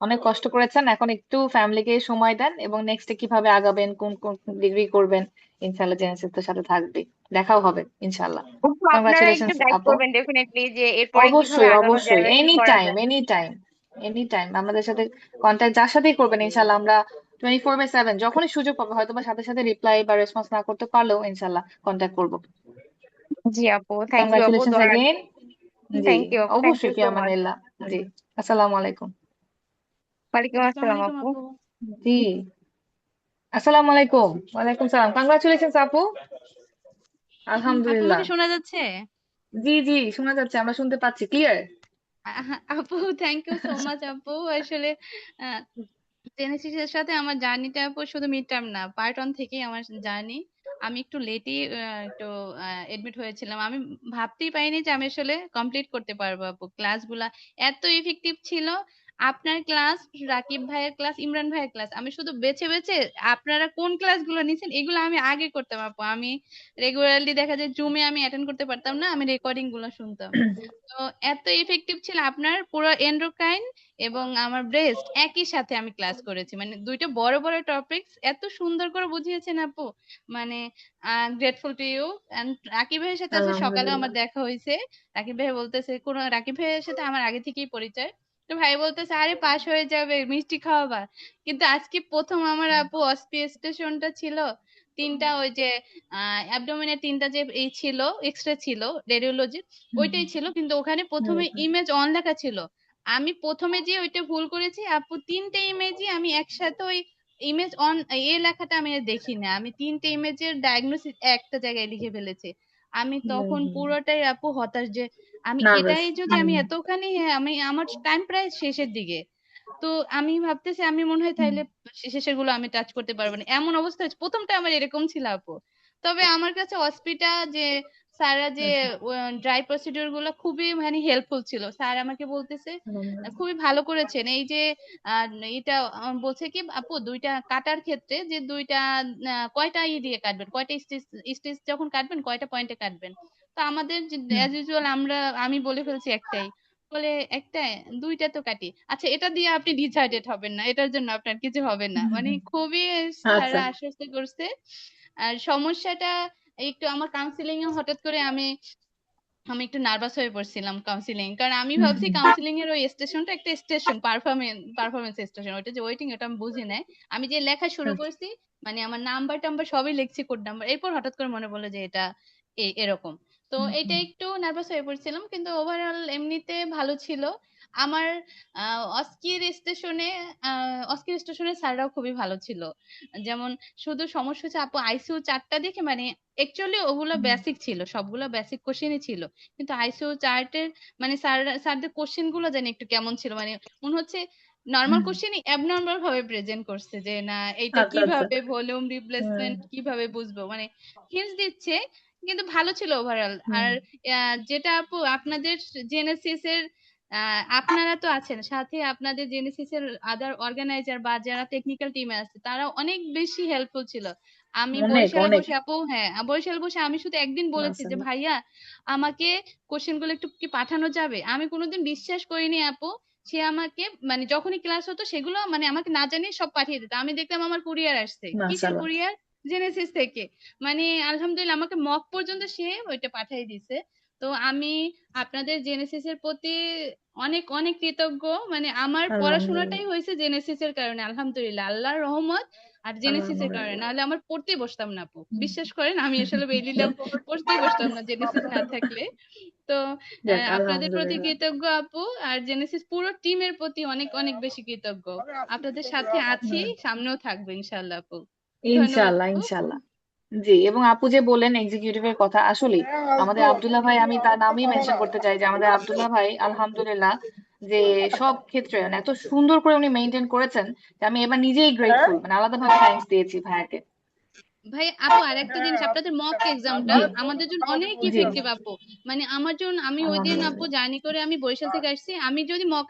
অনেক কষ্ট করেছেন, এখন একটু ফ্যামিলিকে সময় দেন এবং নেক্সটে কিভাবে আগাবেন, কোন কোন ডিগ্রি করবেন, ইনশাআল্লাহ জেনেসিস তো সাথে থাকবে, দেখাও হবে ইনশাআল্লাহ। আপু আপনারা একটু কংগ্রাচুলেশনস গাইড আপু। করবেন ডেফিনেটলি, যে এরপরে কিভাবে অবশ্যই আগানো যায় অবশ্যই, বা কি এনি করা টাইম যায়। Any time. এনি টাইম আমাদের সাথে কন্ট্যাক্ট যার সাথেই করবেন ইনশাল্লাহ, আমরা 24/7 যখনই সুযোগ পাবো, হয়তো বা সাথে সাথে রিপ্লাই বা রেসপন্স না করতে পারলেও ইনশাল্লাহ কন্ট্যাক্ট করবো। জি আপু, থ্যাংক ইউ আপু, কংগ্রাচুলেশনস দোয়া এগেইন। জি, থ্যাংক ইউ আপু, থ্যাংক ইউ অবশ্যই, ফি সো মাচ। আমানিল্লাহ। জি, আসসালামু আলাইকুম। ওয়ালাইকুম আসসালামু আসসালাম আলাইকুম আপু। আপু। জি, আসসালামু আলাইকুম। ওয়ালাইকুম সালাম, কংগ্রাচুলেশনস আপু। আপু আলহামদুলিল্লাহ। আমাকে শোনা যাচ্ছে? জি জি, শোনা যাচ্ছে, আমরা শুনতে পাচ্ছি ক্লিয়ার। আপু থ্যাংক ইউ সো মাচ আপু। আসলে জেনেসিস এর সাথে আমার জার্নিটা আপু শুধু মিড টার্ম না, পার্ট 1 থেকেই আমার জার্নি। আমি একটু লেটই একটু এডমিট হয়েছিলাম। আমি ভাবতেই পারিনি যে আমি আসলে কমপ্লিট করতে পারবো আপু। ক্লাসগুলা এত ইফেক্টিভ ছিল। আপনার ক্লাস, রাকিব ভাইয়ের ক্লাস, ইমরান ভাইয়ের ক্লাস, আমি শুধু বেছে বেছে আপনারা কোন ক্লাসগুলো নিছেন এগুলো আমি আগে করতাম আপু। আমি রেগুলারলি দেখা যায় জুমে আমি অ্যাটেন্ড করতে পারতাম না, আমি রেকর্ডিং গুলো শুনতাম। তো এত ইফেক্টিভ ছিল আপনার পুরো এন্ডোক্রাইন এবং আমার ব্রেস্ট একই সাথে আমি ক্লাস করেছি, মানে দুইটা বড় বড় টপিকস এত সুন্দর করে বুঝিয়েছেন আপু। মানে grateful to you. And Rakib ভাইয়ের সাথে আজকে সকালেও আমার আলহামদুলিল্লাহ। দেখা হয়েছে। রাকিব ভাই বলতেছে, কোন রাকিব ভাইয়ের সাথে আমার আগে থেকেই পরিচয়। তো ভাই বলতেছে আরে পাশ হয়ে যাবে, মিষ্টি খাওয়াবা। কিন্তু আজকে প্রথম আমার আপু অস্পিয়েশনটা ছিল। তিনটা ওই যে অ্যাবডোমেনের তিনটা যে এই ছিল, এক্সরে ছিল, রেডিওলজি ওইটাই ছিল, কিন্তু ওখানে প্রথমে ইমেজ অন লেখা ছিল। আমি প্রথমে যে ওইটা ভুল করেছি আপু, তিনটে ইমেজই আমি একসাথে ওই ইমেজ অন এ লেখাটা আমি আর দেখি না, আমি তিনটে ইমেজের ডায়াগনোসিস একটা জায়গায় লিখে ফেলেছি। আমি তখন পুরোটাই আপু হতাশ যে আমি নার্ভাস। এটাই যদি আমি এতখানি, আমি আমার টাইম প্রায় শেষের দিকে। তো আমি ভাবতেছি আমি মনে হয় তাইলে শেষের গুলো আমি টাচ করতে পারবো না, এমন অবস্থা হচ্ছে। প্রথমটা আমার এরকম ছিল আপু। তবে আমার কাছে হসপিটা যে স্যাররা যে ড্রাই প্রসিডিওর গুলো খুবই মানে হেল্পফুল ছিল। স্যার আমাকে বলতেছে খুবই ভালো করেছেন এই যে আহ, এটা বলছে কি আপু, দুইটা কাটার ক্ষেত্রে যে দুইটা কয়টা দিয়ে কাটবেন, কয়টা স্টিচ, স্টিচ যখন কাটবেন কয়টা পয়েন্টে কাটবেন। তো আমাদের অ্যাজ ইউজুয়াল আমি বলে ফেলছি একটাই। বলে একটাই, দুইটা তো কাটি। আচ্ছা এটা দিয়ে আপনি ডিসাইডেড হবেন না, এটার জন্য আপনার কিছু হবে না, মানে খুবই আচ্ছা। স্যাররা আশ্বস্ত করছে। আর সমস্যাটা একটু আমার কাউন্সিলিং এ হঠাৎ করে আমি আমি একটু নার্ভাস হয়ে পড়ছিলাম কাউন্সিলিং, কারণ আমি ভাবছি কাউন্সিলিং এর ওই স্টেশনটা একটা স্টেশন, পারফরমেন্স স্টেশন, ওইটা যে ওয়েটিং ওটা আমি বুঝি নাই। আমি যে লেখা শুরু করছি, মানে আমার নাম্বার টাম্বার সবই লিখছি, কোড নাম্বার, এরপর হঠাৎ করে মনে পড়লো যে এটা এরকম। তো এটা একটু নার্ভাস হয়ে পড়ছিলাম, কিন্তু ওভারঅল এমনিতে ভালো ছিল। আমার অস্কির স্টেশনে স্যাররাও খুবই ভালো ছিল। যেমন শুধু সমস্যা হচ্ছে আপু আইসিইউ চারটা দেখে, মানে একচুয়ালি ওগুলো বেসিক ছিল, সবগুলো বেসিক কোশ্চেনই ছিল, কিন্তু আইসিইউ চার্টের মানে স্যারদের কোশ্চেন গুলো জানি একটু কেমন ছিল, মানে মনে হচ্ছে নর্মাল কোশ্চেনই অ্যাবনর্মাল ভাবে প্রেজেন্ট করছে, যে না এটা আচ্ছা আচ্ছা। কিভাবে ভলিউম রিপ্লেসমেন্ট কিভাবে বুঝবো, মানে হিন্টস দিচ্ছে। কিন্তু ভালো ছিল ওভারঅল। আর যেটা আপু আপনাদের জেনেসিস এর আপনারা তো আছেন সাথে, আপনাদের জেনেসিস এর আদার অর্গানাইজার বা যারা টেকনিক্যাল টিমে আছে তারা অনেক বেশি হেল্পফুল ছিল। আমি অনেক বরিশালে অনেক। বসে আপু, হ্যাঁ বরিশালে বসে আমি শুধু একদিন বলেছি যে মাশাআল্লাহ। ভাইয়া আমাকে কোশ্চেন গুলো একটু কি পাঠানো যাবে। আমি কোনোদিন বিশ্বাস করিনি আপু। সে আমাকে মানে যখনই ক্লাস হতো সেগুলো মানে আমাকে না জানিয়ে সব পাঠিয়ে দিত। আমি দেখলাম আমার কুরিয়ার আসছে, কিসের মাশাআল্লাহ। কুরিয়ার, জেনেসিস থেকে। মানে আলহামদুলিল্লাহ আমাকে মক পর্যন্ত সে ওইটা পাঠিয়ে দিছে। তো আমি আপনাদের জেনেসিস এর প্রতি অনেক অনেক কৃতজ্ঞ। মানে আমার আলহামদুলিল্লাহ। পড়াশোনাটাই হয়েছে জেনেসিস এর কারণে, আলহামদুলিল্লাহ, আল্লাহর রহমত আর জেনেসিস এর কারণে, আলহামদুলিল্লাহ। নাহলে আমার পড়তেই বসতাম না আপু। বিশ্বাস করেন আমি আসলে বেরিয়ে পড়তেই বসতাম না জেনেসিস না থাকলে। তো যাক আপনাদের প্রতি আলহামদুলিল্লাহ। কৃতজ্ঞ আপু, আর জেনেসিস পুরো টিমের প্রতি অনেক অনেক বেশি কৃতজ্ঞ। আপনাদের সাথে আছি, সামনেও থাকবো ইনশাল্লাহ আপু। ধন্যবাদ ইনশাআল্লাহ আপু। ইনশাআল্লাহ। জি, এবং আপু যে বললেন এক্সিকিউটিভের কথা, আসলেই আমাদের আব্দুল্লাহ ভাই, আমি তার নামই মেনশন করতে চাই যে আমাদের আব্দুল্লাহ ভাই আলহামদুলিল্লাহ যে সব ক্ষেত্রে মানে এত সুন্দর করে উনি মেনটেন করেছেন যে আমি এবার নিজেই গ্রেটফুল, মানে আলাদাভাবে থ্যাঙ্কস দিয়েছি ভাইয়াকে। ভাই আপু আরেকটা জিনিস, আপনাদের মক এক্সামটা জি আমাদের জন্য অনেক জি। ইফেক্টিভ আপু। মানে আমার জন্য, আমি ওই দিন আপু আলহামদুলিল্লাহ। জার্নি করে আমি বরিশাল থেকে আসছি, আমি যদি মক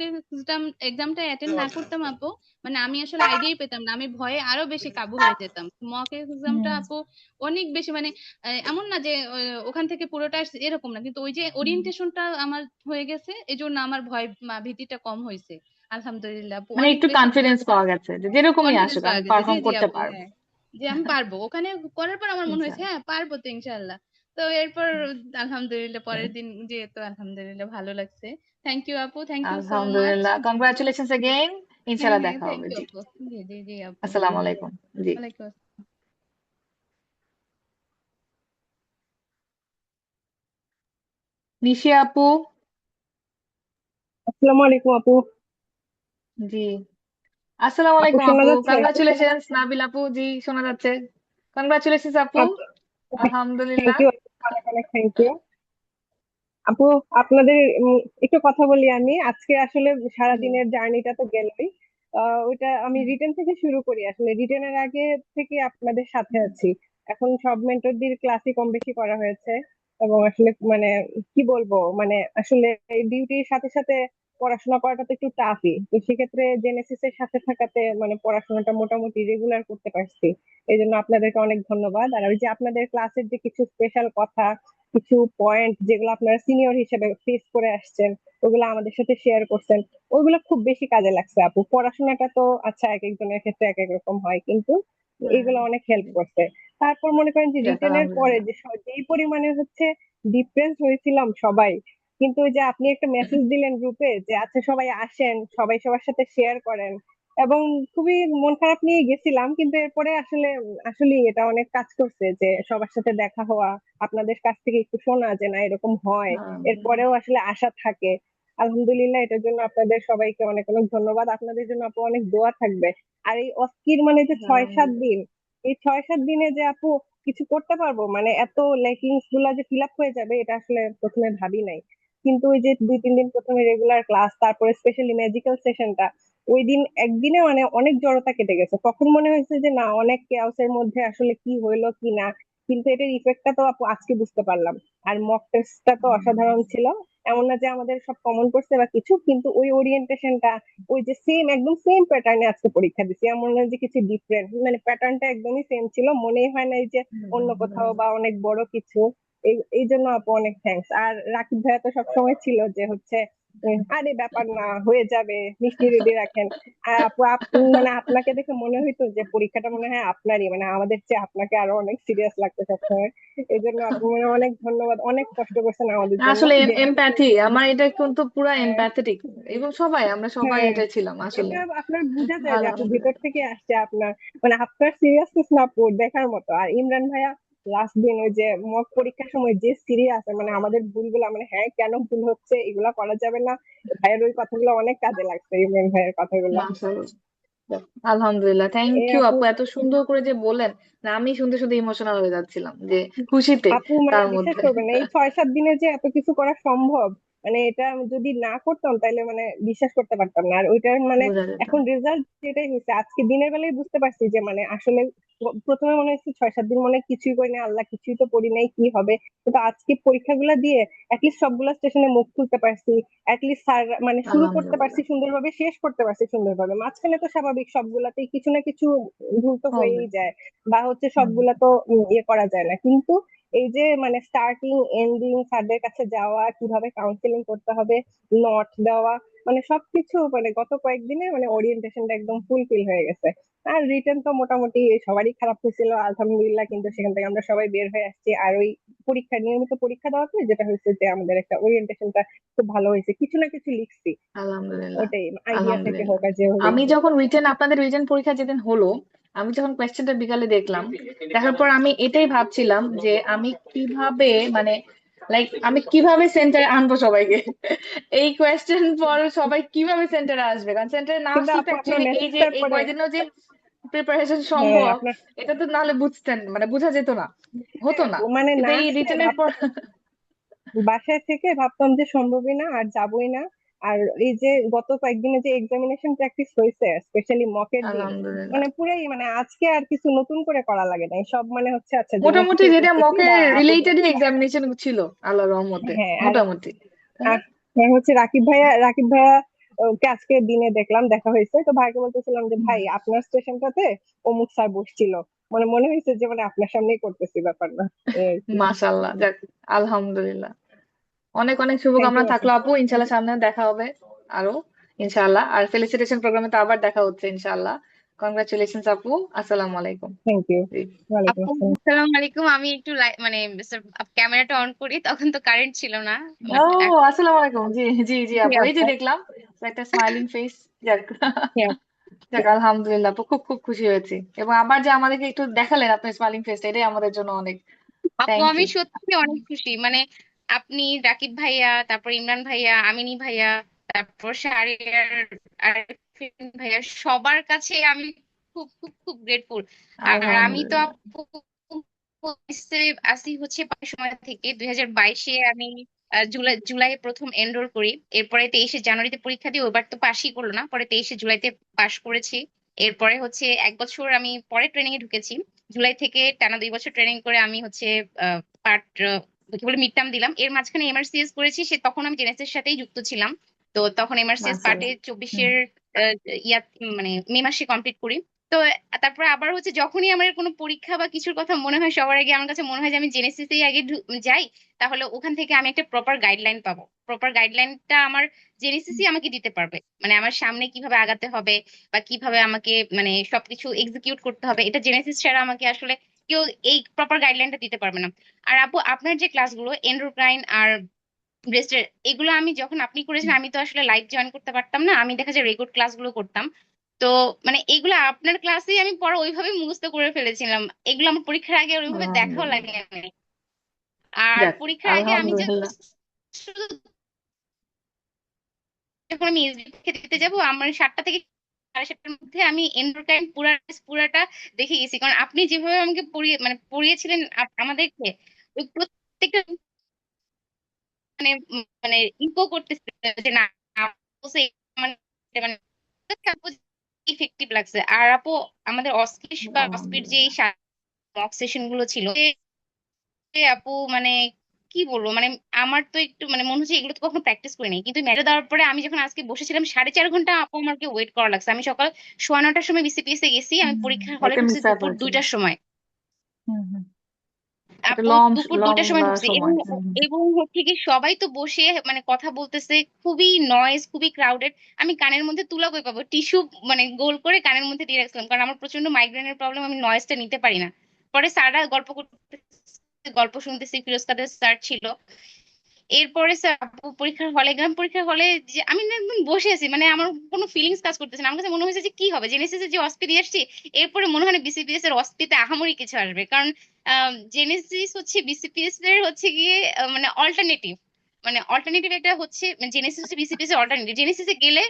এক্সামটা অ্যাটেন্ড না করতাম আপু, মানে আমি আসলে আইডিয়াই পেতাম না, আমি ভয়ে আরো বেশি কাবু হয়ে যেতাম। মক এক্সামটা আপু অনেক বেশি মানে এমন না যে ওখান থেকে পুরোটা আসছে এরকম না, কিন্তু ওই যে ওরিয়েন্টেশনটা আমার হয়ে গেছে, এই জন্য আমার ভয় বা ভীতিটা কম হয়েছে। আলহামদুলিল্লাহ আপু, মানে অনেক একটু বেশি কনফিডেন্স পাওয়া গেছে যে যেরকমই কনফিডেন্স আসুক আমি পাওয়া গেছে। জি পারফর্ম জি করতে আপু, পারবো। হ্যাঁ, যে আমি পারবো। ওখানে করার পর আমার মনে হয়েছে ইনশাআল্লাহ। হ্যাঁ পারবো তো ইনশাল্লাহ। তো এরপর আলহামদুলিল্লাহ পরের দিন যেহেতু আলহামদুলিল্লাহ ভালো লাগছে। থ্যাংক ইউ আপু, থ্যাংক ইউ সো মাচ। আলহামদুলিল্লাহ, জি জি, কংগ্রাচুলেশনস এগেইন। হ্যাঁ ইনশাআল্লাহ হ্যাঁ, দেখা থ্যাংক হবে। ইউ জি, আপু। জি জি জি আপু। আসসালামু আলাইকুম। জি। ওয়ালাইকুম আসসালাম। নিশি আপু। আসসালামু আলাইকুম আপু। জি, আসসালামু আপু আলাইকুম শোনা আপু। যাচ্ছে? কংগ্রাচুলেশনস নাবিল আপু। জি, শোনা যাচ্ছে। কংগ্রাচুলেশনস আপু। থ্যাংক আলহামদুলিল্লাহ। ইউ, অনেক অনেক থ্যাংক ইউ আপু। আপনাদের একটু কথা বলি আমি আজকে। আসলে জি সারাদিনের জার্নিটা তো গেলই। ওইটা আমি রিটেন থেকে শুরু করি। আসলে রিটেনের আগে থেকে আপনাদের সাথে আছি। এখন সব মেন্টরদের ক্লাসই কম বেশি করা হয়েছে, এবং আসলে মানে কি বলবো, মানে আসলে ডিউটির সাথে সাথে পড়াশোনা করাটা তো একটু টাফই। তো সেক্ষেত্রে জেনেসিস এর সাথে থাকাতে মানে পড়াশোনাটা মোটামুটি রেগুলার করতে পারছি। এই জন্য আপনাদেরকে অনেক ধন্যবাদ। আর ওই যে আপনাদের ক্লাসের যে কিছু স্পেশাল কথা, কিছু পয়েন্ট যেগুলো আপনারা সিনিয়র হিসেবে ফেস করে আসছেন, ওগুলো আমাদের সাথে শেয়ার করছেন, ওইগুলো খুব বেশি কাজে লাগছে আপু। পড়াশোনাটা তো আচ্ছা এক একজনের ক্ষেত্রে এক এক রকম হয়, কিন্তু এগুলো অনেক হেল্প করছে। তারপর মনে করেন যে যাক রিটেনের পরে আলহামদুলিল্লাহ। যে যেই পরিমাণে হচ্ছে ডিপ্রেস হয়েছিলাম সবাই, কিন্তু ওই যে আপনি একটা মেসেজ দিলেন গ্রুপে যে আচ্ছা সবাই আসেন, সবাই সবার সাথে শেয়ার করেন, এবং খুবই মন খারাপ নিয়ে গেছিলাম, কিন্তু এরপরে আসলে আসলে এটা অনেক কাজ করছে যে সবার সাথে দেখা হওয়া, আপনাদের কাছ থেকে একটু শোনা যে না এরকম হয়, আলহামদুলিল্লাহ। এরপরেও আসলে আশা থাকে। আলহামদুলিল্লাহ, এটার জন্য আপনাদের সবাইকে অনেক অনেক ধন্যবাদ। আপনাদের জন্য আপু অনেক দোয়া থাকবে। আর এই অস্থির মানে যে 6-7 দিন, এই 6-7 দিনে যে আপু কিছু করতে পারবো, মানে এত লেকিংস গুলা যে ফিল আপ হয়ে যাবে, এটা আসলে প্রথমে ভাবি নাই। কিন্তু ওই যে 2-3 দিন প্রথমে রেগুলার ক্লাস, তারপরে স্পেশালি ম্যাজিক্যাল সেশনটা, ওই দিন একদিনে মানে অনেক জড়তা কেটে গেছে। তখন মনে হয়েছে যে না, অনেক কেওসের মধ্যে আসলে কি হইলো কি না, কিন্তু এটার ইফেক্টটা তো আপু আজকে বুঝতে পারলাম। আর মক টেস্টটা তো অসাধারণ ছিল। এমন না যে আমাদের সব কমন করছে বা কিছু, কিন্তু ওই ওরিয়েন্টেশনটা, ওই যে সেম একদম সেম প্যাটার্নে আজকে পরীক্ষা দিছি, এমন না যে কিছু ডিফারেন্ট, মানে প্যাটার্নটা একদমই সেম ছিল, মনেই হয় না যে অন্য কোথাও বা অনেক বড় কিছু। এই এই জন্য আপু অনেক থ্যাঙ্কস। আর রাকিব ভাইয়া তো সবসময় ছিল যে হচ্ছে আরে ব্যাপার না, হয়ে যাবে, মিষ্টি রেডি রাখেন। আর আপু মানে আপনাকে দেখে মনে হইতো যে পরীক্ষাটা মনে হয় আপনারই, মানে আমাদের চেয়ে আপনাকে আরো অনেক সিরিয়াস লাগতো সবসময়। এই জন্য আপু মানে অনেক ধন্যবাদ, অনেক কষ্ট করছেন আমাদের জন্য আসলে যে এমপ্যাথি আমার এটা কিন্তু পুরা হ্যাঁ, এমপ্যাথেটিক, এবং আমরা সবাই হ্যাঁ, এটা ছিলাম আসলে। এটা আপনার বোঝা যায় যে আপনি আলহামদুলিল্লাহ। ভিতর থেকে আসছে আপনার, মানে আপনার সিরিয়াসনেস না আপু দেখার মতো। আর ইমরান ভাইয়া লাস্ট দিন ওই যে মক পরীক্ষার সময় যে সিরিয়াস, মানে আমাদের ভুলগুলো, মানে হ্যাঁ কেন ভুল হচ্ছে, এগুলা করা যাবে না, ভাইয়ের ওই কথাগুলো অনেক কাজে লাগছে, ইমরান ভাইয়ের কথাগুলো। মাশাআল্লাহ। আলহামদুলিল্লাহ, থ্যাংক এই ইউ আপু, আপু, এত সুন্দর করে যে বললেন, না আমি শুনতে শুনতে ইমোশনাল হয়ে যাচ্ছিলাম যে খুশিতে আপু মানে তার বিশ্বাস মধ্যে। করবেন না, এই 6-7 দিনে যে এত কিছু করা সম্ভব, মানে এটা আমি যদি না করতাম তাহলে মানে বিশ্বাস করতে পারতাম না। আর ওইটার মানে বোঝা যেত। এখন রেজাল্ট যেটাই হয়েছে, আজকে দিনের বেলায় বুঝতে পারছি যে মানে আসলে প্রথমে মনে হচ্ছে 6-7 দিন মনে হয় কিছুই করি না, আল্লাহ কিছুই তো পড়ি নাই, কি হবে। কিন্তু আজকে পরীক্ষাগুলো দিয়ে অ্যাটলিস্ট সবগুলা স্টেশনে মুখ খুলতে পারছি, অ্যাটলিস্ট স্যার মানে শুরু করতে পারছি আলহামদুলিল্লাহ। সুন্দরভাবে, শেষ করতে পারছি সুন্দরভাবে। মাঝখানে তো স্বাভাবিক সবগুলাতেই কিছু না কিছু ভুল তো হবে। হয়েই যায়, বা হচ্ছে হুম। সবগুলা তো ইয়ে করা যায় না, কিন্তু এই যে মানে স্টার্টিং এন্ডিং, স্যারদের কাছে যাওয়া, কিভাবে কাউন্সিলিং করতে হবে, নোট দেওয়া, মানে সবকিছু মানে গত কয়েকদিনে মানে ওরিয়েন্টেশনটা একদম ফুলফিল হয়ে গেছে। আর রিটেন তো মোটামুটি সবারই খারাপ হয়েছিল আলহামদুলিল্লাহ, কিন্তু সেখান থেকে আমরা সবাই বের হয়ে আসছি। আর ওই পরীক্ষা, নিয়মিত পরীক্ষা দেওয়াতে যেটা হয়েছে যে আমাদের একটা ওরিয়েন্টেশনটা খুব ভালো হয়েছে, কিছু না কিছু লিখছি, আলহামদুলিল্লাহ। ওটাই আইডিয়া থেকে হোক আলহামদুলিল্লাহ। আর যেভাবেই আমি হোক। যখন আপনাদের রিটেন পরীক্ষা যেদিন হলো, আমি যখন কোয়েশ্চেনটা বিকালে দেখলাম, দেখার পর আমি এটাই ভাবছিলাম যে আমি কিভাবে মানে আমি কিভাবে সেন্টারে আনবো সবাইকে। এই কোয়েশ্চেন পর সবাই কিভাবে সেন্টারে আসবে, কারণ সেন্টারে না কিন্তু আসলে তো আপু আপনার অ্যাকচুয়ালি মেসেজটার এই পরে, কয়দিনও যে প্রিপারেশন হ্যাঁ সম্ভব, আপনার, এটা তো নাহলে বুঝতেন, বোঝা যেত না, হ্যাঁ হতো না। আপু মানে কিন্তু না এই আসলে রিটেনের পর ভাবতাম, বাসায় থেকে ভাবতাম যে সম্ভবই না, আর যাবই না। আর এই যে গত কয়েকদিনে যে এক্সামিনেশন প্র্যাকটিস হয়েছে, স্পেশালি মকের দিন, আলহামদুলিল্লাহ। মানে পুরাই মানে আজকে আর কিছু নতুন করে করা লাগে নাই, সব মানে হচ্ছে আচ্ছা জেনে মোটামুটি শিখেই যেটা করতেছি, মকের বা আপু রিলেটেড বলছে। এক্সামিনেশন ছিল আল্লাহর রহমতে, হ্যাঁ আর মোটামুটি, তাই না? আর হ্যাঁ হচ্ছে রাকিব ভাইয়া কে আজকে দিনে দেখলাম, দেখা হয়েছে, তো ভাইকে বলতেছিলাম যে ভাই আপনার স্টেশনটাতে অমুক স্যার বসছিল, মানে মনে হয়েছে যে মানে আপনার সামনেই করতেছি, ব্যাপার না, এই আর কি। মাশাআল্লাহ, যাক আলহামদুলিল্লাহ। অনেক অনেক থ্যাংক ইউ শুভকামনা আপু। থাকলো আপু, ইনশাল্লাহ সামনে দেখা হবে আরো, ইনশাআল্লাহ। আর ফেলিসিটেশন প্রোগ্রামে তো আবার দেখা হচ্ছে ইনশাআল্লাহ। কংগ্রাচুলেশনস আপু, আসসালামু আলাইকুম। Thank you. জি। ওয়ালাইকুম আপু আসসালাম। আসসালামু আলাইকুম। আমি একটু মানে ক্যামেরাটা অন করি, তখন তো কারেন্ট ছিল না, ও, বাট আসসালামু আলাইকুম। জি জি জি আপু, এই যে আপু দেখলাম একটা স্মাইলিং ফেস। যাক। হ্যাঁ যাক আলহামদুলিল্লাহ আপু, খুব খুব খুশি হয়েছি, এবং আবার যে আমাদেরকে একটু দেখালেন আপনার স্মাইলিং ফেসটা, এটাই আমাদের জন্য অনেক। আপু থ্যাংক আমি ইউ। সত্যি অনেক খুশি, মানে আপনি, রাকিব ভাইয়া, তারপর ইমরান ভাইয়া, আমিনী ভাইয়া, তারপর শাহরিয়ার, আরিফিন ভাইয়া, সবার কাছে আমি খুব খুব খুব গ্রেটফুল। আর আমি তো আলহামদুলিল্লাহ। আপু আসি হচ্ছে সময় থেকে 2022-এ আমি জুলাইয়ে প্রথম এনরোল করি, এরপরে 23শে জানুয়ারিতে পরীক্ষা দিই, ওবার তো পাশই করলো না, পরে 23শে জুলাইতে পাশ করেছি। এরপরে হচ্ছে 1 বছর আমি পরে ট্রেনিং এ ঢুকেছি। জুলাই থেকে টানা 2 বছর ট্রেনিং করে আমি হচ্ছে পার্ট কি বলে মিড টার্ম দিলাম। এর মাঝখানে এমআরসিএস করেছি, সে তখন আমি জেনেসিস সাথেই যুক্ত ছিলাম। তো তখন এমআরসিএস পার্টে মাশাআল্লাহ। 24-এর ইয়া মানে মে মাসে কমপ্লিট করি। তো তারপরে আবার হচ্ছে যখনই আমার কোনো পরীক্ষা বা কিছুর কথা মনে হয়, সবার আগে আমার কাছে মনে হয় যে আমি জেনেসিসেই আগে যাই, তাহলে ওখান থেকে আমি একটা প্রপার গাইডলাইন পাবো। প্রপার গাইডলাইনটা আমার জেনেসিসই আমাকে দিতে পারবে, মানে আমার সামনে কিভাবে আগাতে হবে বা কিভাবে আমাকে মানে সবকিছু এক্সিকিউট করতে হবে, এটা জেনেসিস ছাড়া আমাকে আসলে কেউ এই প্রপার গাইডলাইনটা দিতে পারবে না। আর আপু আপনার যে ক্লাসগুলো এন্ডোক্রাইন আর ব্রেস্টের, এগুলো আমি যখন আপনি করেছেন আমি তো আসলে লাইভ জয়েন করতে পারতাম না, আমি দেখা যায় রেকর্ড ক্লাসগুলো করতাম। তো মানে এগুলো আপনার ক্লাসেই আমি পরে ওইভাবে মুখস্থ করে ফেলেছিলাম, এগুলো আমার পরীক্ষার আগে আর ওইভাবে দেখাও লাগে আলহামদুলিল্লাহ। নাই। আর যাক, পরীক্ষার আগে আমি আলহামদুলিল্লাহ। শুধু যখন আমি এসবি দিতে যাব, আমার 7টা থেকে 7:30টার মধ্যে আমি এন্ডোক্রাইন পুরাটা দেখে গেছি, কারণ আপনি যেভাবে আমাকে পড়িয়েছিলেন আমাদেরকে, ওই প্রত্যেকটা মানে মানে ইকো করতেছে যে না বলছে, মানে মানে ইফেক্টিভ লাগছে। আর আপু আমাদের অস্কিশ বা অস্পির যে আলহামদুলিল্লাহ। মক সেশন গুলো ছিল, আপু মানে কি বলবো, মানে আমার তো একটু মানে মনে হচ্ছে এগুলো তো কখনো প্র্যাকটিস করিনি, কিন্তু মেরে দেওয়ার পরে আমি যখন আজকে বসেছিলাম 4.5 ঘন্টা আপু আমাকে ওয়েট করা লাগছে। আমি সকাল 9:15টার সময় বিসিপিএস এ গেছি, আমি পরীক্ষার হলে এটা ঢুকছি মিস আউট দুপুর হয়েছিল। 2টার সময়। হুম। এটা আপু দুপুর 2টার সময় লম্বা ঢুকছি, এবং সময়। এবং হচ্ছে কি সবাই তো বসে মানে কথা বলতেছে, খুবই নয়েজ, খুবই ক্রাউডেড। আমি কানের মধ্যে তুলা কই পাবো, টিস্যু মানে গোল করে কানের মধ্যে দিয়ে রাখছিলাম, কারণ আমার প্রচন্ড মাইগ্রেনের প্রবলেম, আমি নয়েজটা নিতে পারি না। পরে স্যাররা গল্প করতে, গল্প শুনতেছি, ফিরোজ কাদের স্যার ছিল। এরপরে স্যার আপু পরীক্ষার হলে গেলাম, পরীক্ষার হলে যে আমি না একদম বসে আছি, মানে আমার কোনো ফিলিংস কাজ করতেছে না, আমার কাছে মনে হয়েছে যে কি হবে, জেনেসিস যে অস্পি দিয়ে আসছি, এরপরে মনে হয় না বিসিপিএস এর অস্পিতে আহামরি কিছু আসবে, কারণ জেনেসিস হচ্ছে বিসিপিএস এর হচ্ছে গিয়ে মানে অল্টারনেটিভ, মানে অল্টারনেটিভ একটা হচ্ছে, জেনেসিস হচ্ছে বিসিপিএস এর অল্টারনেটিভ। জেনেসিসে গেলে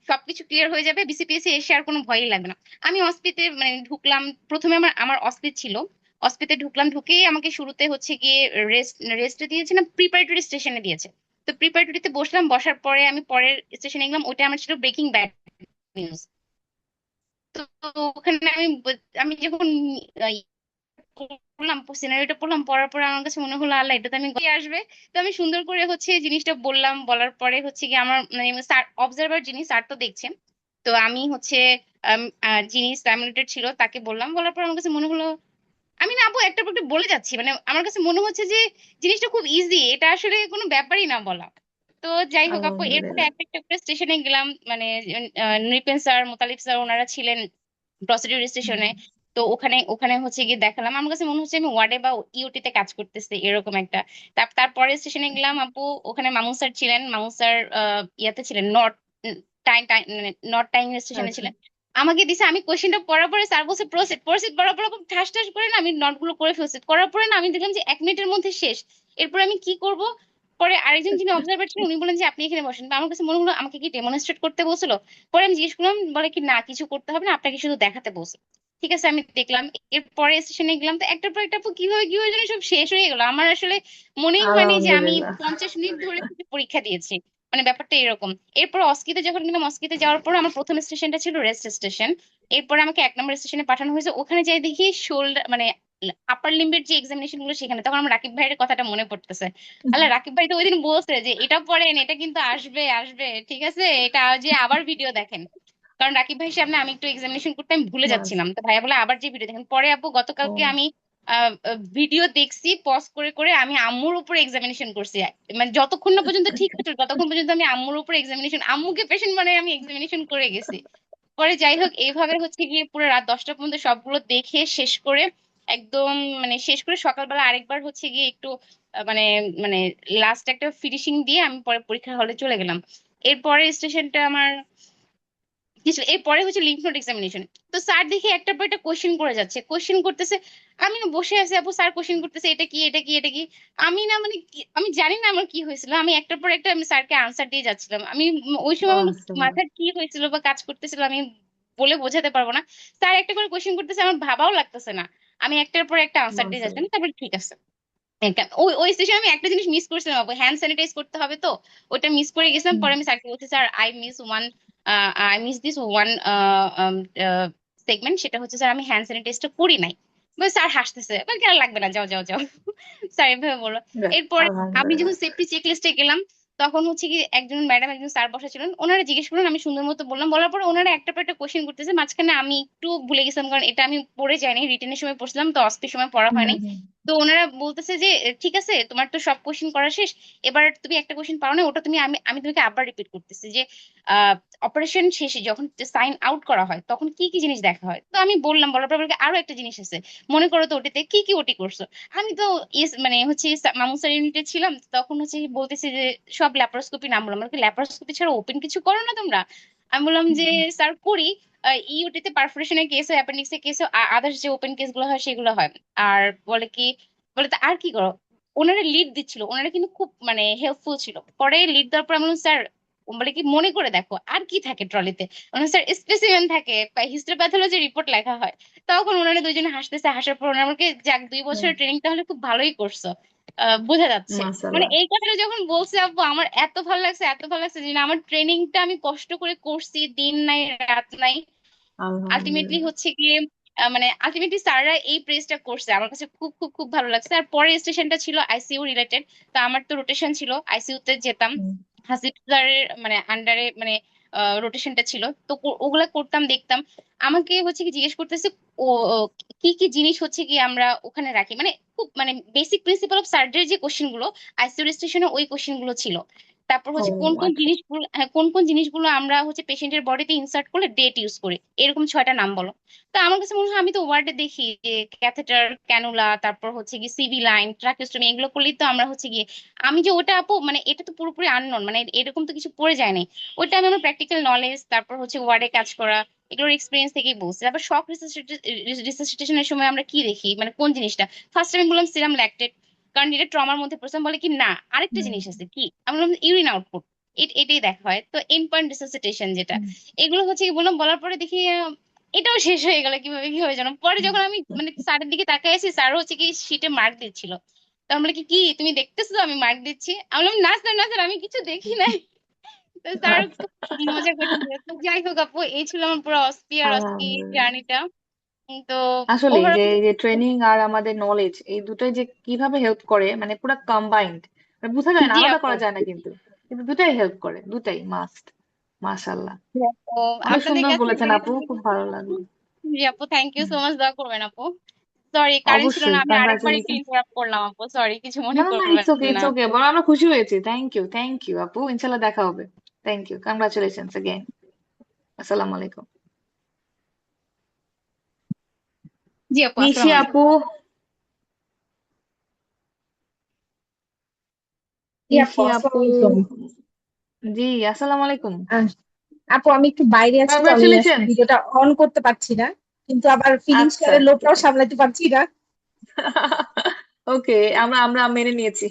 সবকিছু ক্লিয়ার হয়ে যাবে, বিসিপিএস এ এসে আর কোনো ভয়ই লাগবে না। আমি অস্পিতে মানে ঢুকলাম, প্রথমে আমার আমার অস্পিত ছিল, অস্পিতে ঢুকলাম, ঢুকেই আমাকে শুরুতে হচ্ছে গিয়ে রেস্ট দিয়েছে না, প্রিপারেটরি স্টেশনে দিয়েছে। তো প্রিপারেটরিতে বসলাম, বসার পরে আমি পরের স্টেশনে গেলাম, ওটা আমার ছিল ব্রেকিং ব্যাড নিউজ। তো ওখানে আমি যখন পড়লাম, সিনারিওটা পড়লাম, পড়ার পরে আমার কাছে মনে হলো আল্লাহ, এটা তো আমি আসবে। তো আমি সুন্দর করে হচ্ছে জিনিসটা বললাম, বলার পরে হচ্ছে কি আমার মানে স্যার অবজারভার যিনি স্যার তো দেখছেন। তো আমি হচ্ছে যিনি সাইমুলেটেড ছিল তাকে বললাম, বলার পর আমার কাছে মনে হলো আমি না আপু একটা পর একটা বলে যাচ্ছি, মানে আমার কাছে মনে হচ্ছে যে জিনিসটা খুব ইজি, এটা আসলে কোনো ব্যাপারই না বলা। তো যাই হোক আপু, এরপরে আলহামদুলিল্লাহ। একটা একটা করে স্টেশনে গেলাম, মানে নৃপেন স্যার, মোতালিব স্যার ওনারা ছিলেন প্রসিডিউর স্টেশনে। তো ওখানে ওখানে হচ্ছে গিয়ে দেখালাম, আমার কাছে মনে হচ্ছে আমি ওয়ার্ডে বা ইউটি তে কাজ করতেছি এরকম একটা। তারপরে স্টেশনে গেলাম আপু, ওখানে মামুন স্যার ছিলেন, মামুন স্যার ইয়াতে ছিলেন, নর্থ টাইম টাইম মানে নর্থ টাইম স্টেশনে আচ্ছা। ছিলেন। আমাকে দিছে, আমি কোশ্চেনটা পড়ার পরে স্যার বলছে প্রসিড প্রসিড, পড়ার পর ঠাস ঠাস করে না আমি নোট গুলো করে ফেলছি, করার পরে না আমি দেখলাম যে 1 মিনিটের মধ্যে শেষ। এরপর আমি কি করব, পরে আরেকজন যিনি অবজারভার ছিলেন উনি বলেন যে আপনি এখানে বসেন। তো আমার কাছে মনে হলো আমাকে কি ডেমনস্ট্রেট করতে বলছিল। পরে আমি জিজ্ঞেস করলাম, বলে কি না কিছু করতে হবে না, আপনাকে শুধু দেখাতে বলছে। ঠিক আছে আমি দেখলাম, এরপরে স্টেশনে গেলাম, তো একটার পর একটা আপু কিভাবে কিভাবে যেন সব শেষ হয়ে গেল, আমার আসলে মনেই হয়নি যে আমি আলহামদুলিল্লাহ। 50 মিনিট ধরে পরীক্ষা দিয়েছি, মানে ব্যাপারটা এরকম। এরপর অস্কিতে যখন গেলাম, অস্কিতে যাওয়ার পর আমার প্রথম স্টেশনটা ছিল রেস্ট স্টেশন। এরপর আমাকে 1 নম্বর স্টেশনে পাঠানো হয়েছে, ওখানে যাই দেখি শোল্ডার মানে আপার লিম্বের যে এক্সামিনেশন গুলো সেখানে, তখন আমার রাকিব ভাইয়ের কথাটা মনে পড়তেছে। আল্লাহ, রাকিব ভাই তো ওই দিন বলছে যে এটা পড়েন, এটা কিন্তু আসবে আসবে, ঠিক আছে এটা যে আবার ভিডিও দেখেন, কারণ রাকিব ভাইয়ের সামনে আমি একটু এক্সামিনেশন করতে আমি ভুলে মাস যাচ্ছিলাম, তো ভাইয়া বলে আবার যে ভিডিও দেখেন। পরে আপু গতকালকে ও আমি ভিডিও দেখছি পজ করে করে, আমি আম্মুর উপরে এক্সামিনেশন করছি, মানে যতক্ষণ না পর্যন্ত ঠিক হচ্ছে ততক্ষণ পর্যন্ত আমি আম্মুর উপরে এক্সামিনেশন, আম্মুকে পেশেন্ট মানে আমি এক্সামিনেশন করে গেছি। পরে যাই হোক এইভাবে হচ্ছে গিয়ে পুরো রাত 10টা পর্যন্ত সবগুলো দেখে শেষ করে একদম মানে শেষ করে সকালবেলা আরেকবার হচ্ছে গিয়ে একটু মানে মানে লাস্ট একটা ফিনিশিং দিয়ে আমি পরে পরীক্ষার হলে চলে গেলাম। এরপরে স্টেশনটা আমার কি ছিল, এরপরে হচ্ছে লিম্ফ নোড এক্সামিনেশন। তো স্যার দেখি একটার পর একটা কোশ্চেন করে যাচ্ছে, কোশ্চেন করতেছে, আমি না বসে আছি আপু, স্যার কোশ্চেন করতেছে এটা কি এটা কি এটা কি, আমি না মানে আমি জানি না আমার কি হয়েছিল, আমি একটার পর একটা আমি স্যারকে আনসার দিয়ে যাচ্ছিলাম। আমি ওই সময় আমার মাশাআল্লাহ। মাথায় কি হয়েছিল বা কাজ করতেছিল আমি বলে বোঝাতে পারবো না। স্যার একটা করে কোশ্চেন করতেছে, আমার ভাবাও লাগতেছে না, আমি একটার পর একটা আনসার দিয়ে যাচ্ছিলাম। মাশাআল্লাহ। তারপরে ঠিক আছে। ওই ওই স্টেশনে আমি একটা জিনিস মিস করছিলাম আপু, হ্যান্ড স্যানিটাইজ করতে হবে, তো ওটা মিস করে গেছিলাম। পরে আমি স্যারকে বলছি sir I miss this one segment, সেটা হচ্ছে স্যার আমি হ্যান্ড স্যানিটাইজটা করি নাই। স্যার হাসতেছে, কেন লাগবে না, যাও যাও যাও। স্যার এভাবে বললো। যাক, এরপরে আমি আলহামদুলিল্লাহ। যখন সেফটি চেক লিস্টে গেলাম, তখন হচ্ছে কি একজন ম্যাডাম একজন স্যার বসা ছিলেন, ওনারা জিজ্ঞেস করলেন, আমি সুন্দর মতো বললাম, বলার পরে ওনারা একটা পর একটা কোশ্চেন করতেছে, মাঝখানে আমি একটু ভুলে গেছিলাম, কারণ এটা আমি পড়ে যাইনি, রিটেনের সময় পড়ছিলাম, তো অস্পির সময় পড়া হয় নাই। হুম। তো ওনারা বলতেছে যে ঠিক আছে, তোমার তো সব কোশ্চেন করা শেষ, এবার তুমি একটা কোশ্চেন পারো না, ওটা তুমি আমি আমি তোমাকে আবার রিপিট করতেছি যে অপারেশন শেষে যখন সাইন আউট করা হয় তখন কি কি জিনিস দেখা হয়। তো আমি বললাম, বলার পর বলে, আরো একটা জিনিস আছে, মনে করো তো ওটিতে কি কি ওটি করছো। আমি তো মানে হচ্ছে মামু স্যার ইউনিটে ছিলাম, তখন হচ্ছে বলতেছি যে সব ল্যাপারোস্কোপি নাম বললাম, ল্যাপারোস্কোপি ছাড়া ওপেন কিছু করো না তোমরা। আমি বললাম যে স্যার করি, ইউটিতে পারফোরেশনের কেস হয়, অ্যাপেন্ডিক্সের কেস হয়, আদার্স যে ওপেন কেস গুলো হয় সেগুলো হয়। আর বলে কি, বলে তা আর কি করো। ওনারা লিড দিচ্ছিল, ওনারা কিন্তু খুব মানে হেল্পফুল ছিল। পরে লিড দেওয়ার পর আমি বললাম, স্যার বলে কি মনে করে দেখো আর কি থাকে ট্রলিতে। স্যার স্পেসিমেন থাকে, হিস্টোপ্যাথোলজি রিপোর্ট লেখা হয়। তখন ওনারা দুইজনে হাসতেছে, হাসার পর ওনারা আমাকে, যাক 2 বছরের ট্রেনিং তাহলে খুব ভালোই করছো, বোঝা যাচ্ছে। মানে মাশাআল্লাহ। এই কথাটা যখন বলছে আপু, আমার এত ভালো লাগছে, এত ভালো লাগছে যে না, আমার ট্রেনিংটা আমি কষ্ট করে করছি, দিন নাই রাত নাই। আলটিমেটলি আলহামদুলিল্লাহ। হচ্ছে গিয়ে মানে আলটিমেটলি স্যাররা এই প্রেসটা করছে, আমার কাছে খুব খুব খুব ভালো লাগছে। আর পরের স্টেশনটা ছিল আইসিইউ রিলেটেড। তো আমার তো রোটেশন ছিল, আইসিইউ তে যেতাম, হুম। হাসিব স্যারের মানে আন্ডারে মানে রোটেশনটা ছিল, তো ওগুলা করতাম দেখতাম। আমাকে হচ্ছে কি জিজ্ঞেস করতেছে ও ও, কি কি জিনিস হচ্ছে কি আমরা ওখানে রাখি, মানে খুব মানে বেসিক প্রিন্সিপাল অফ সার্জারি যে কোশ্চেন গুলো আইসিইউ স্টেশনে ওই কোশ্চেন গুলো ছিল। তারপর ও হচ্ছে কোন কোন আচ্ছা। জিনিসগুলো, হ্যাঁ, কোন কোন জিনিসগুলো আমরা হচ্ছে পেশেন্টের বডিতে ইনসার্ট করলে ডেট ইউজ করি, এরকম 6টা নাম বলো। তো আমার কাছে মনে হয়, আমি তো ওয়ার্ডে দেখি যে ক্যাথেটার, ক্যানুলা, তারপর হচ্ছে কি সিভি লাইন, ট্রাকিওস্টমি, এগুলো করলেই তো আমরা হচ্ছে গিয়ে, আমি যে ওটা আপু মানে এটা তো পুরোপুরি আননোন, মানে এরকম তো কিছু পড়ে যায় নাই। ওটা আমি আমার প্র্যাকটিক্যাল নলেজ, তারপর হচ্ছে ওয়ার্ডে কাজ করা, এগুলোর এক্সপিরিয়েন্স থেকেই বলছি। তারপর শক রিসাসিটেশনের সময় আমরা কি দেখি, মানে কোন জিনিসটা, ফার্স্ট আমি বললাম সিরাম ল্যাকটেট, কারণ এটা ট্রমার মধ্যে পড়ছে। বলে কি না, আরেকটা হুম। জিনিস আছে, কি আমি বললাম ইউরিন আউটপুট, এটাই দেখা হয়। তো এন্ড পয়েন্ট রিসাসিটেশন যেটা, হুম। এগুলো হচ্ছে কি বললাম, বলার পরে দেখি এটাও শেষ হয়ে গেল, কিভাবে কি হয়ে জানো। পরে যখন আমি মানে স্যারের দিকে তাকাই আছি, স্যার হচ্ছে কি শিটে মার্ক দিচ্ছিল। তো আমরা কি কি তুমি দেখতেছো তো আমি মার্ক দিচ্ছি, আমি বললাম না স্যার, না স্যার, আমি কিছু দেখি নাই। তো স্যার আচ্ছা। খুব মজা করছিল। তো যাই হোক আপু, এই ছিল আমার পুরো অস্পি আর অস্কি আলহামদুলিল্লাহ। জার্নিটা। তো আসলে যে ওভারঅল এই যে ট্রেনিং আর আমাদের নলেজ এই দুটোই যে কিভাবে হেল্প করে, মানে পুরো কম্বাইন্ড, বোঝা যায় না, জি আলাদা আপু। করা যায় না, কিন্তু কিন্তু দুটাই হেল্প করে, দুটাই মাস্ট। মাশাআল্লাহ। তো অনেক আপনাদের সুন্দর কাছে বলেছেন জেনে আপু, খুব ভালো লাগলো। জি আপু, thank you hmm. So much, দোয়া করবেন আপু। সরি কারেন্ট ছিল না, অবশ্যই, আমি আরেকবার একটু কংগ্রাচুলেশন। ইন্টারাপ্ট করলাম আপু, সরি, কিছু না মনে না না, করবেন ইটস ওকে, না। ইটস ওকে, বড় আমরা খুশি হয়েছি। থ্যাংক ইউ, থ্যাংক ইউ আপু, ইনশাল্লাহ দেখা হবে। Thank you, congratulation again. আসসালামু আলাইকুম। জি আপু, নিশি আসসালামু আলাইকুম। আপু। জি আপু, নিশি আপু। আসসালামু আলাইকুম। জি, আসসালামু আলাইকুম। আহ, আপু আমি একটু বাইরে আছি, তো আমি আসলে কংগ্রাচুলেশন। ভিডিওটা অন করতে পারছি না, কিন্তু আবার ফিলিং আচ্ছা, শেয়ারের ঠিক লোভটাও আছে। সামলাতে পারছি না। ওকে, আমরা আমরা মেনে নিয়েছি।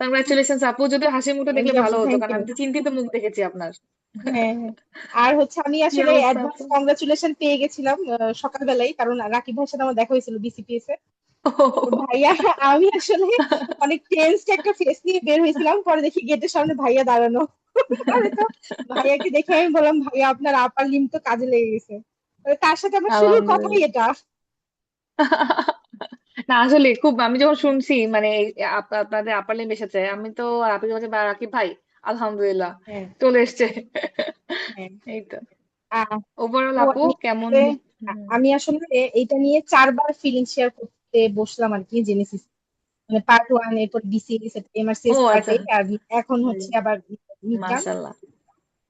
কংগ্রাচুলেশন আপু, যদি হাসি মুখটা দেখলে জি আপু, ভালো হতো, থ্যাংক কারণ ইউ। আমি তো চিন্তিত মুখ দেখেছি আপনার। হ্যাঁ হ্যাঁ। আর হচ্ছে আমি কি আসলে অবস্থা অ্যাডভান্স আপু? কংগ্রাচুলেশন পেয়ে গেছিলাম সকালবেলায়, কারণ রাকিব ভাইয়ের সাথে আমার দেখা হয়েছিল বিসিপিএস এ। তো ভাইয়া, আমি আসলে অনেক টেন্সড একটা ফেস নিয়ে বের হয়েছিলাম, পরে দেখি গেটের সামনে ভাইয়া দাঁড়ানো। পরে তো ভাইয়াকে দেখে আমি বললাম, ভাইয়া আপনার আপার লিম তো কাজে লেগে গেছে। তার সাথে আমার শুরুর কথাই আলহামদুলিল্লাহ। এটা। না আসলে খুব, আমি যখন শুনছি মানে আপনাদের আপার লিম এসেছে, আমি তো রাকিব বলছে, রাকিব ভাই আলহামদুলিল্লাহ হ্যাঁ চলে এসছে। হ্যাঁ। এই তো। আহ, ওভারঅল তো আপু আমি কেমন? আসলে হুম। আমি আসলে এটা নিয়ে 4বার ফিলিং শেয়ার করতে বসলাম আর কি, জেনেসিস মানে পার্ট 1, এরপর বিসিএস, ও এমআরসিএস পার্ট আচ্ছা। 8, আর এখন হচ্ছে আবার মিড টার্ম। মাশাআল্লাহ।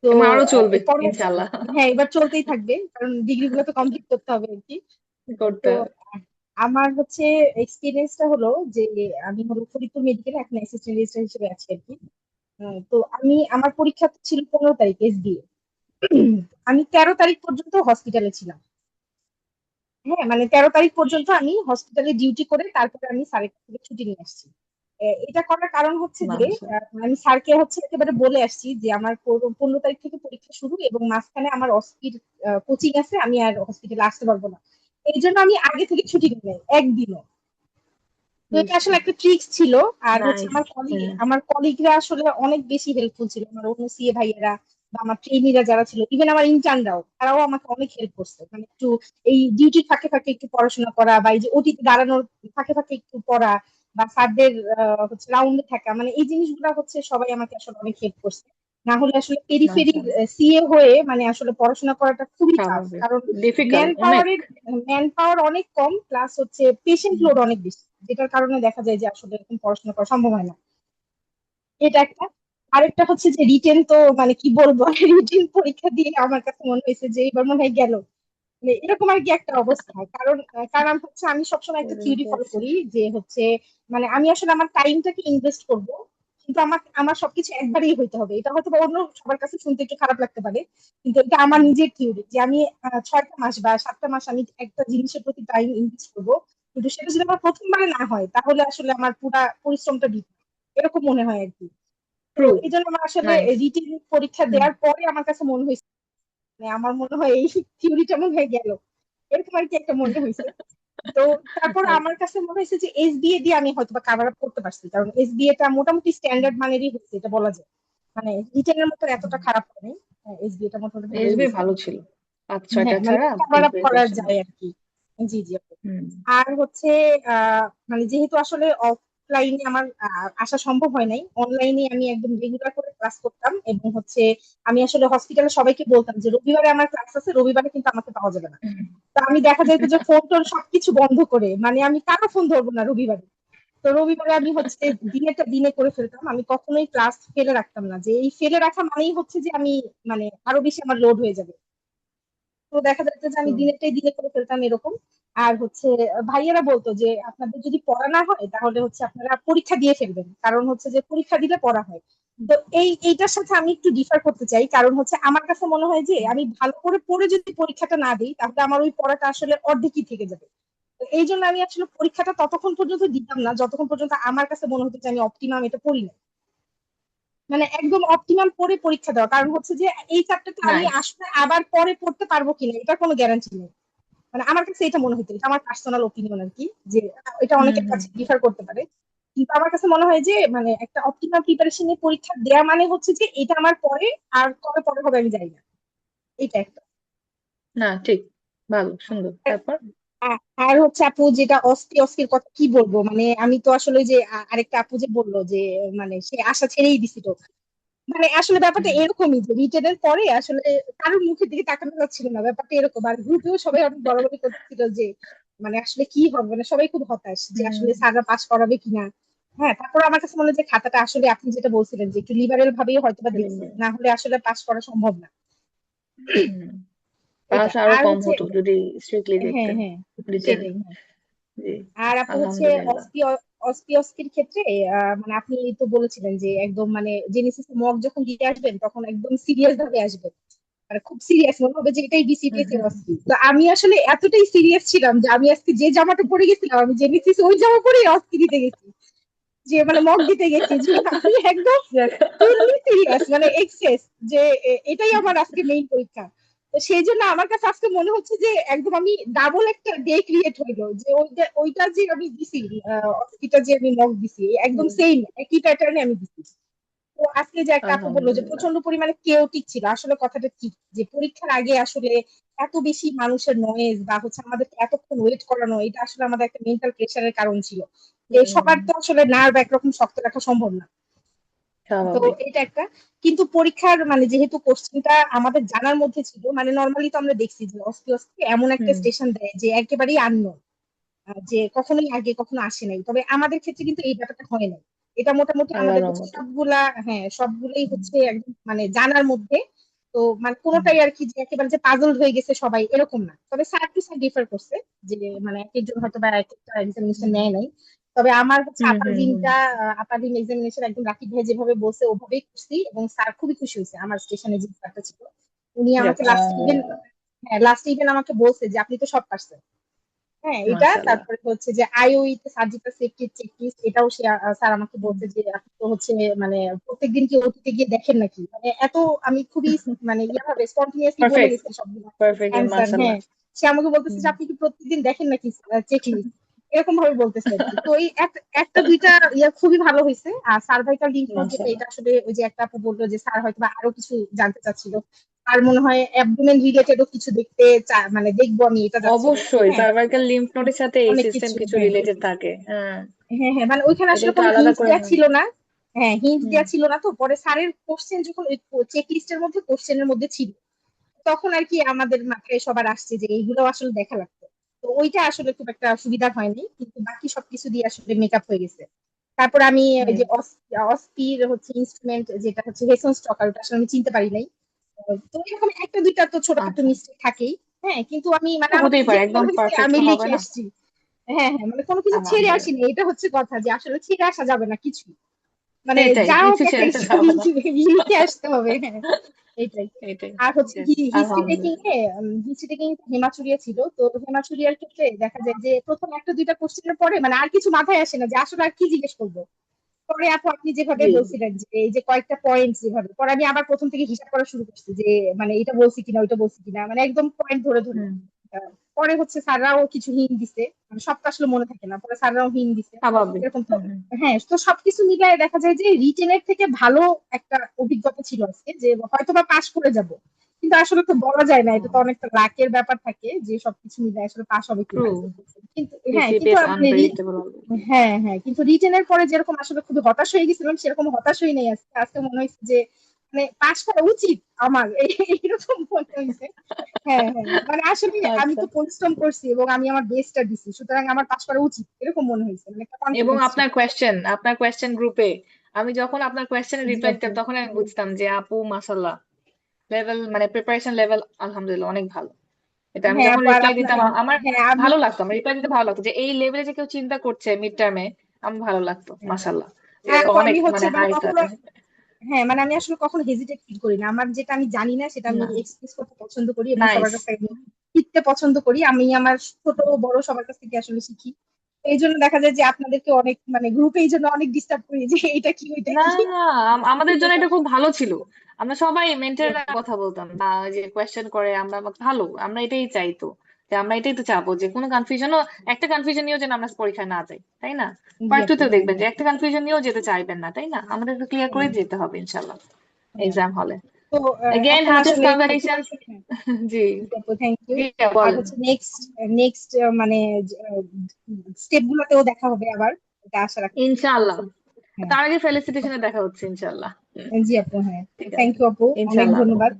তো এবং আরো চলবে পরবর্তী, ইনশাআল্লাহ। হ্যাঁ এবার চলতেই থাকবে, কারণ ডিগ্রি গুলো তো কমপ্লিট করতে হবে আর কি। করতে তো হবে। আহ, আমার হচ্ছে এক্সপিরিয়েন্সটা হলো যে আমি হলো ফরিদপুর মেডিকেল এখন অ্যাসিস্ট্যান্ট রেজিস্ট্রার হিসেবে আছি আর কি। তো আমার পরীক্ষা ছিল 15 তারিখ এসবিএ। আমি 13 তারিখ পর্যন্ত হসপিটালে ছিলাম। হ্যাঁ মানে 13 তারিখ পর্যন্ত আমি হসপিটালে ডিউটি করে তারপরে আমি স্যারের কাছ থেকে ছুটি নিয়ে আসছি। এটা করার কারণ হচ্ছে যে মাশাআল্লাহ। আমি স্যারকে হচ্ছে একেবারে বলে আসছি যে আমার 15 তারিখ থেকে পরীক্ষা শুরু, এবং মাঝখানে আমার অস্পির কোচিং আছে, আমি আর হসপিটালে আসতে পারবো না। এই জন্য আমি আগে থেকে ছুটি নিই নাই একদিনও। তো এটা আসলে একটা ট্রিক্স ছিল। আর হচ্ছে নাইস। আমার কলিগরা আসলে অনেক বেশি হেল্পফুল ছিল, আমার অন্য সিএ ভাইয়েরা বা আমার ট্রেনিরা যারা ছিল, ইভেন আমার ইন্টার্নরাও, তারাও আমাকে অনেক হেল্প করছে, মানে একটু এই ডিউটির ফাঁকে ফাঁকে একটু পড়াশোনা করা, বা এই যে ওটিতে দাঁড়ানোর ফাঁকে ফাঁকে একটু পড়া, বা স্যারদের হচ্ছে রাউন্ডে থাকা, মানে এই জিনিসগুলো হচ্ছে সবাই আমাকে আসলে অনেক হেল্প করছে। না হলে আসলে পেরিফেরি মাশাআল্লাহ, সিএ হয়ে মানে আসলে পড়াশোনা করাটা খুবই টাফ, স্বাভাবিক, কারণ ডিফিকাল্ট অনেক। ম্যান পাওয়ার অনেক কম, প্লাস হচ্ছে পেশেন্ট লোড অনেক বেশি, যেটার কারণে দেখা যায় যে আসলে এরকম পড়াশোনা করা সম্ভব হয় না। এটা একটা। আরেকটা হচ্ছে যে রিটেন, তো মানে কি বলবো, রিটেন পরীক্ষা দিয়ে আমার কাছে মনে হয়েছে যে এবার মনে হয় গেল, মানে এরকম আর কি একটা অবস্থা। কারণ হচ্ছে আমি সবসময় একটা থিওরি ফলো করি যে হচ্ছে মানে আমি আসলে আমার টাইমটাকে ইনভেস্ট করব, কিন্তু আমার আমার সবকিছু একবারেই হইতে হবে। এটা হয়তো বা অন্য সবার কাছে শুনতে একটু খারাপ লাগতে পারে, কিন্তু এটা আমার নিজের থিওরি যে আমি 6টা মাস বা 7টা মাস আমি একটা জিনিসের প্রতি টাইম ইনভেস্ট করবো, কিন্তু সেটা যদি আমার প্রথমবারে না হয় তাহলে আসলে আমার পুরা পরিশ্রমটা বৃথা, এরকম মনে হয় আর কি। তো ট্রু, এই জন্য আমার আসলে নাইস। রিটেন পরীক্ষা দেওয়ার পরে আমার কাছে মনে হয়েছে, মানে আমার মনে হয় এই থিওরিটা মনে হয়ে গেল, এরকম আর কি একটা মনে হয়েছে। তো তারপর আমার কাছে মনে হয়েছে যে এসবিএ দিয়ে আমি হয়তো বা কাভার আপ করতে পারছি, কারণ এসবিএ টা মোটামুটি স্ট্যান্ডার্ড মানেরই হচ্ছে, এটা বলা যায়, মানে রিটেনের মতো এতটা খারাপ হয়নি, এসবিএ টা মোটামুটি ভালোই এসবি হয়েছে। ভালো ছিল, 5-6টা হ্যাঁ, মানে ছাড়া কাভার আপ এসবি করা কোশ্চেন যায় ভালো। আর কি। জি জি আপু। হুম। আর হচ্ছে মানে যেহেতু আসলে অফলাইনে আমার আসা সম্ভব হয় নাই, অনলাইনে আমি একদম রেগুলার করে ক্লাস করতাম, এবং হচ্ছে আমি আসলে হসপিটালে সবাইকে বলতাম যে রবিবারে আমার ক্লাস আছে, রবিবারে কিন্তু আমাকে পাওয়া যাবে না। তো আমি দেখা যেত যে ফোন টোন সবকিছু বন্ধ করে, মানে আমি কারো ফোন ধরবো না রবিবারে। তো রবিবারে আমি হচ্ছে দিনেরটা দিনে করে ফেলতাম, আমি কখনোই ক্লাস ফেলে রাখতাম না, যে এই ফেলে রাখা মানেই হচ্ছে যে আমি মানে আরো বেশি আমার লোড হয়ে যাবে। তো দেখা যাচ্ছে যে আমি দিনেরটাই দিনে করে ফেলতাম এরকম। আর হচ্ছে ভাইয়েরা বলতো যে আপনাদের যদি পড়া না হয় তাহলে হচ্ছে আপনারা পরীক্ষা দিয়ে ফেলবেন, কারণ হচ্ছে যে পরীক্ষা দিলে পড়া হয়। তো এইটার সাথে আমি একটু ডিফার করতে চাই, কারণ হচ্ছে আমার কাছে মনে হয় যে আমি ভালো করে পড়ে যদি পরীক্ষাটা না দিই তাহলে আমার ওই পড়াটা আসলে অর্ধেকই থেকে যাবে। তো এই জন্য আমি আসলে পরীক্ষাটা ততক্ষণ পর্যন্ত দিতাম না যতক্ষণ পর্যন্ত আমার কাছে মনে হতো যে আমি অপটিমাম এটা পড়ি না, মানে একদম অপটিমাম পড়ে পরীক্ষা দেওয়া, কারণ হচ্ছে যে এই চ্যাপ্টারটা আমি নাইস। আসলে আবার পরে পড়তে পারবো কিনা এটার কোনো গ্যারান্টি নেই। মানে আমার কাছে এটা মনে হতো, এটা আমার পার্সোনাল ওপিনিয়ন আর কি, যে এটা হুম অনেকের হুম। কাছে ডিফার করতে পারে, কিন্তু আমার কাছে মনে হয় যে মানে একটা অপটিমাম প্রিপারেশনে পরীক্ষা দেওয়া মানে হচ্ছে যে এটা আমার পরে, আর কবে পরে হবে আমি জানি না, এটা একটা। না ঠিক, ভালো, সুন্দর। তারপর আর হচ্ছে আপু যেটা অস্কির কথা কি বলবো, মানে আমি তো আসলে যে আরেকটা আপু যে বললো যে মানে সে আশা ছেড়েই দিছিল, মানে আসলে ব্যাপারটা এরকমই যে রিটেনের পরে আসলে কারোর মুখের দিকে তাকানো যাচ্ছিল না, ব্যাপারটা এরকম। আর গ্রুপেও সবাই অনেক বড়াবড়ি করছিল যে মানে আসলে কি হবে, মানে সবাই খুব হতাশ যে আসলে স্যাররা পাস করাবে কিনা। হ্যাঁ, তারপর আমার কাছে মনে হয় যে খাতাটা আসলে আপনি যেটা বলছিলেন যে একটু লিবারেল ভাবেই হয়তো বা দেখছি, না হলে আসলে পাস করা সম্ভব না। এটা পাস আরো আর কম হচ্ছে হতো যদি স্ট্রিক্টলি হ্যাঁ দেখতেন হ্যাঁ রিটেন। সেটাই, হ্যাঁ। জি, আর আপু হচ্ছে আলহামদুলিল্লাহ। অস্কির ক্ষেত্রে মানে আপনি তো বলেছিলেন যে একদম মানে জেনেসিস মক যখন দিতে আসবেন তখন একদম সিরিয়াস ভাবে আসবেন, মানে খুব সিরিয়াস মনে হবে যে এটাই বিসিবিএস এর অস্কি। তো আমি আসলে এতটাই সিরিয়াস ছিলাম যে আমি আজকে যে জামাটা পরে গেছিলাম আমি জেনেসিস ওই জামা পরে অস্কি দিতে গেছি, যে মানে মক দিতে গেছি, যে আমি একদম ফুললি সিরিয়াস, মানে এক্সেস, যে এটাই আমার আজকে মেইন পরীক্ষা। তো সেই জন্য আমার কাছে আজকে মনে হচ্ছে যে একদম আমি ডাবল একটা ডে ক্রিয়েট হইলো, যে ওইটা যে আমি দিছি, এটা যে আমি মক দিছি একদম সেম একই প্যাটার্নে আমি দিছি। তো আজকে যে একটা আপু বললো যে আলহামদুলিল্লাহ। প্রচন্ড পরিমাণে কেওটিক ছিল, আসলে কথাটা ঠিক, যে পরীক্ষার আগে আসলে এত বেশি মানুষের নয়েজ বা হচ্ছে আমাদেরকে এতক্ষণ ওয়েট করানো, এটা আসলে আমাদের একটা মেন্টাল প্রেশারের কারণ ছিল, যে সবার তো আসলে নার্ভ একরকম শক্ত রাখা সম্ভব না। তো স্বাভাবিক। এটা একটা। কিন্তু পরীক্ষার মানে যেহেতু কোশ্চেনটা আমাদের জানার মধ্যে ছিল, মানে নর্মালি তো আমরা দেখছি যে অস্কি অস্কি এমন একটা স্টেশন দেয় যে একেবারেই আননোন, যে কখনোই আগে কখনো আসে নাই, তবে আমাদের ক্ষেত্রে কিন্তু এই ব্যাপারটা হয় নাই। এটা মোটামুটি আল্লাহর আমাদের হচ্ছে রহমতে। সবগুলা, হ্যাঁ সবগুলোই হচ্ছে একদম মানে জানার মধ্যে। তো মানে কোনোটাই আর কি যে একেবারে যে পাজল হয়ে গেছে সবাই এরকম না, তবে স্যার টু স্যার ডিফার করছে, যে মানে এক একজন হয়তো বা এক একটা এক্সামিনেশন নেয় নাই। তবে আমার হচ্ছে আপার দিন এক্সামিনেশন একদম রাকিব ভাই যেভাবে বলছে ওভাবেই করছি, এবং স্যার খুবই খুশি হয়েছে। আমার স্টেশনে যে স্যারটা ছিল উনি যাক আমাকে আলহামদুলিল্লাহ। লাস্ট ইভেন আমাকে বলছে যে আপনি তো সব পারছেন। হ্যাঁ, এটা মাশাআল্লাহ। তারপরে হচ্ছে যে আইওই তে সার্জিক্যাল সেফটি চেকলিস্ট, এটাও স্যার আমাকে বলছে যে আপনি তো হচ্ছে মানে প্রত্যেকদিন কি ওটিতে গিয়ে দেখেন নাকি, মানে এত আমি খুবই মানে ভাবে স্পন্টিনিয়াসলি বলে পারফেক্ট, গেছি সবগুলো পারফেক্ট, অ্যান্সার। মাশাআল্লাহ। হ্যাঁ, সে আমাকে বলতেছে যে আপনি কি প্রত্যেকদিন দেখেন নাকি চেকলিস্ট। এরকম ভাবে বলতেছে আর কি। তো এই একটা দুইটা ইয়া খুবই ভালো হয়েছে। আর সার্ভাইকাল লিম্ফ নোড যেটা, এটা মাশাআল্লাহ। আসলে ওই যে একটা আপু বললো যে স্যার হয়তো বা আরো কিছু জানতে চাচ্ছিল, আর মনে হয় অ্যাবডোমেন রিলেটেডও কিছু দেখতে মানে দেখবো আমি, এটা যাচ্ছিল। অবশ্যই হ্যাঁ, সার্ভাইকাল লিম্ফ নোডের সাথে এই অনেক সিস্টেম কিছু, কিছু হ্যাঁ রিলেটেড থাকে। হ্যাঁ, হ্যাঁ হ্যাঁ, মানে ওইখানে এটা আসলে একটু কোনো আলাদা হিন্ট করে দেওয়া হয়। ছিল না। হ্যাঁ, হিন্ট হুম। দেওয়া ছিল না, তো পরে স্যারের কোশ্চেন যখন ওই চেক লিস্টের মধ্যে কোশ্চেনের মধ্যে ছিল, তখন আর কি আমাদের মাথায় সবার আসছে যে এইগুলো আসলে দেখা লাগতো। তো ওইটা আসলে খুব একটা সুবিধা হয়নি, কিন্তু বাকি সবকিছু দিয়ে আসলে মেকআপ হয়ে গেছে। তারপর আমি ওই যে অস্পির হচ্ছে ইনস্ট্রুমেন্ট, যেটা হচ্ছে হেসন স্টকার, ওটা আসলে আমি চিনতে পারি নাই। তো এরকম একটা দুইটা তো ছোটখাটো আচ্ছা, মিস্টেক থাকেই। হ্যাঁ, কিন্তু আমি মানে তো আমার হতেই কাছে পারে, যেটা একদম মনে হয়েছে পারফেক্ট আমি তো হবে লিখে না। এসেছি। হ্যাঁ হ্যাঁ, মানে কোনো কিছু ছেড়ে আলহামদুলিল্লাহ, আসিনি, এটা হচ্ছে কথা, যে আসলে ছেড়ে আসা যাবে না কিছু, মানে সেটাই, যা হোক কিছু একটা ছেড়ে যাবে না। লিখে আসতে হবে। হ্যাঁ, এইটাই। এটাই। আর হচ্ছে Yes, হিস্ট্রি টেকিং আলহামদুলিল্লাহ। এ, হিস্ট্রি টেকিং হেমাচুরিয়া ছিল, তো হেমাচুরিয়ার ক্ষেত্রে দেখা যায় যে প্রথম একটা দুইটা কোশ্চেনের পরে মানে আর কিছু মাথায় আসে না যে আসলে আর কি জিজ্ঞেস করবো। পরে আপু আপনি যেভাবে জি। বলছিলেন যে এই যে কয়েকটা পয়েন্ট, যেভাবে পরে আমি আবার প্রথম থেকে হিসাব করা শুরু করছি যে মানে এটা বলছি কিনা ওইটা বলছি কিনা, মানে একদম পয়েন্ট ধরে ধরে। হুম, পরে হচ্ছে স্যাররাও কিছু হিন্ট দিছে, মানে সবটা আসলে মনে থাকে না, পরে স্যাররাও হিন্ট দিছে স্বাভাবিক। এরকম তো। হুম হুম। হ্যাঁ, তো সবকিছু মিলায় দেখা যায় যে রিটেনের থেকে ভালো একটা অভিজ্ঞতা ছিল আজকে, যে হয়তো বা পাশ করে যাব, কিন্তু আসলে তো বলা যায় না, এটা তো অনেকটা লাকের ব্যাপার থাকে যে সবকিছু মিলে আসলে পাশ হবে ট্রু, কিনা। কিন্তু হ্যাঁ, কিন্তু সিপিএস মানে আনপ্রেডিক্টেবল হবে। হ্যাঁ হ্যাঁ, কিন্তু রিটেনের পরে যেরকম আসলে খুবই হতাশ হয়ে গেছিলাম, সেরকম হতাশ হই নাই আজকে। আজকে মনে হয়েছে যে মানে পাশ করা উচিত আমার, এইরকম মনে হয়েছে। হ্যাঁ হ্যাঁ, মানে আসলে আমি আচ্ছা, তো পরিশ্রম করছি এবং আমি আমার বেস্টটা দিছি, সুতরাং আমার পাশ করা উচিত, এরকম মনে হয়েছে, মানে একটা এবং কনফিডেন্স ছিল। আপনার কোয়েশ্চেন গ্রুপে আমি যখন আপনার কোয়েশ্চেনের জি রিপ্লাই আপু। দিতাম, তখন আমি বুঝতাম যে আপু মাশাল্লাহ লেভেল, মানে প্রিপারেশন লেভেল আলহামদুলিল্লাহ অনেক ভালো। এটা আমি হ্যাঁ যখন আপু, আর রিপ্লাই আপনার, দিতাম আমার হ্যাঁ আমি, ভালো লাগতো, আমার রিপ্লাই দিতে ভালো লাগতো যে এই লেভেলে যে কেউ চিন্তা করছে মিড টার্মে, আমার ভালো লাগতো হ্যাঁ, মাশাল্লাহ। আর আপু অনেক আমি হচ্ছে মানে মানে হাই কখনো, হ্যাঁ মানে আমি আসলে কখনো হেজিটেট ফিল করি না। আমার যেটা আমি জানি না সেটা আমি না, এক্সপ্রেস করতে পছন্দ করি, এবং সবার নাইস। কাছ থেকে আমি শিখতে পছন্দ করি। আমি আমার ছোট বড় সবার কাছ থেকে আসলে শিখি। এই জন্য দেখা যায় যে আপনাদেরকে অনেক মানে গ্রুপে এই জন্য অনেক ডিস্টার্ব করি যে এটা কি ওইটা না কি। না, আমাদের জন্য এটা খুব ভালো ছিল। আমরা সবাই জি মেন্টররা আপু। কথা বলতাম বা ওই যে কোয়েশ্চেন করে, আমরা ভালো, আমরা এটাই চাইতো যে আমরা এটাই তো চাবো যে কোনো কনফিউশনও, একটা কনফিউশন নিয়েও যেন আমরা পরীক্ষায় না যাই, তাই না? জি পার্ট টু আপু, তেও হ্যাঁ দেখবেন যে হ্যাঁ একটা কনফিউশন নিয়েও যেতে চাইবেন না, তাই না? আমাদের তো ক্লিয়ার করে হ্যাঁ যেতে হবে ইনশাল্লাহ হ্যাঁ। এক্সাম হলে। তো Again, এখন হাফিজ আসলে কংগ্রাচুলেশন। জি, থ্যাংক ইউ। জি আর বলেন। হচ্ছে নেক্সট নেক্সট মানে স্টেপ গুলোতেও দেখা হবে আবার, এটা আশা রাখছি। ইনশাআল্লাহ, হ্যাঁ, তার আগে ফেলিসিটেশনে দেখা হচ্ছে ইনশাআল্লাহ। জি আপু, হ্যাঁ। ঠিক থ্যাংক আছে, ইউ আপু, অনেক ইনশাআল্লাহ। ধন্যবাদ।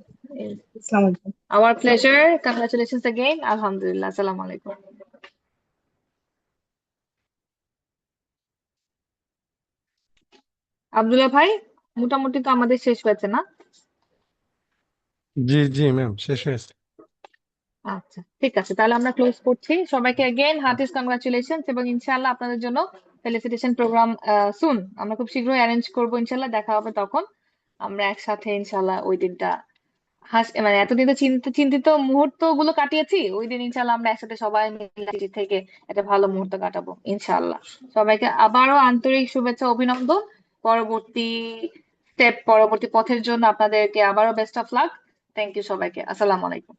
আসসালামু আলাইকুম। Our pleasure. Congratulations again. Alhamdulillah. Assalamu alaikum. Abdullah ভাই, মোটামুটি তো আমাদের শেষ হয়েছে না? জি জি ম্যাম, শেষ হয়েছে। আচ্ছা, ঠিক আছে, তাহলে আমরা ক্লোজ করছি। সবাইকে अगेन হার্টিস কংগ্রাচুলেশনস, এবং ইনশাআল্লাহ আপনাদের জন্য ফেলিসিটেশন প্রোগ্রাম সুন আমরা খুব শীঘ্রই অ্যারেঞ্জ করব। ইনশাআল্লাহ দেখা হবে তখন, আমরা একসাথে ইনশাআল্লাহ ওই দিনটা মানে এতদিন তো চিন্তিত মুহূর্ত গুলো কাটিয়েছি, ওই দিন ইনশাআল্লাহ আমরা একসাথে সবাই মিলে থেকে একটা ভালো মুহূর্ত কাটাবো ইনশাআল্লাহ। সবাইকে আবারও আন্তরিক শুভেচ্ছা, অভিনন্দন। পরবর্তী পরবর্তী পথের জন্য আপনাদেরকে আবারও best of luck. Thank you সবাইকে। আসসালামু আলাইকুম।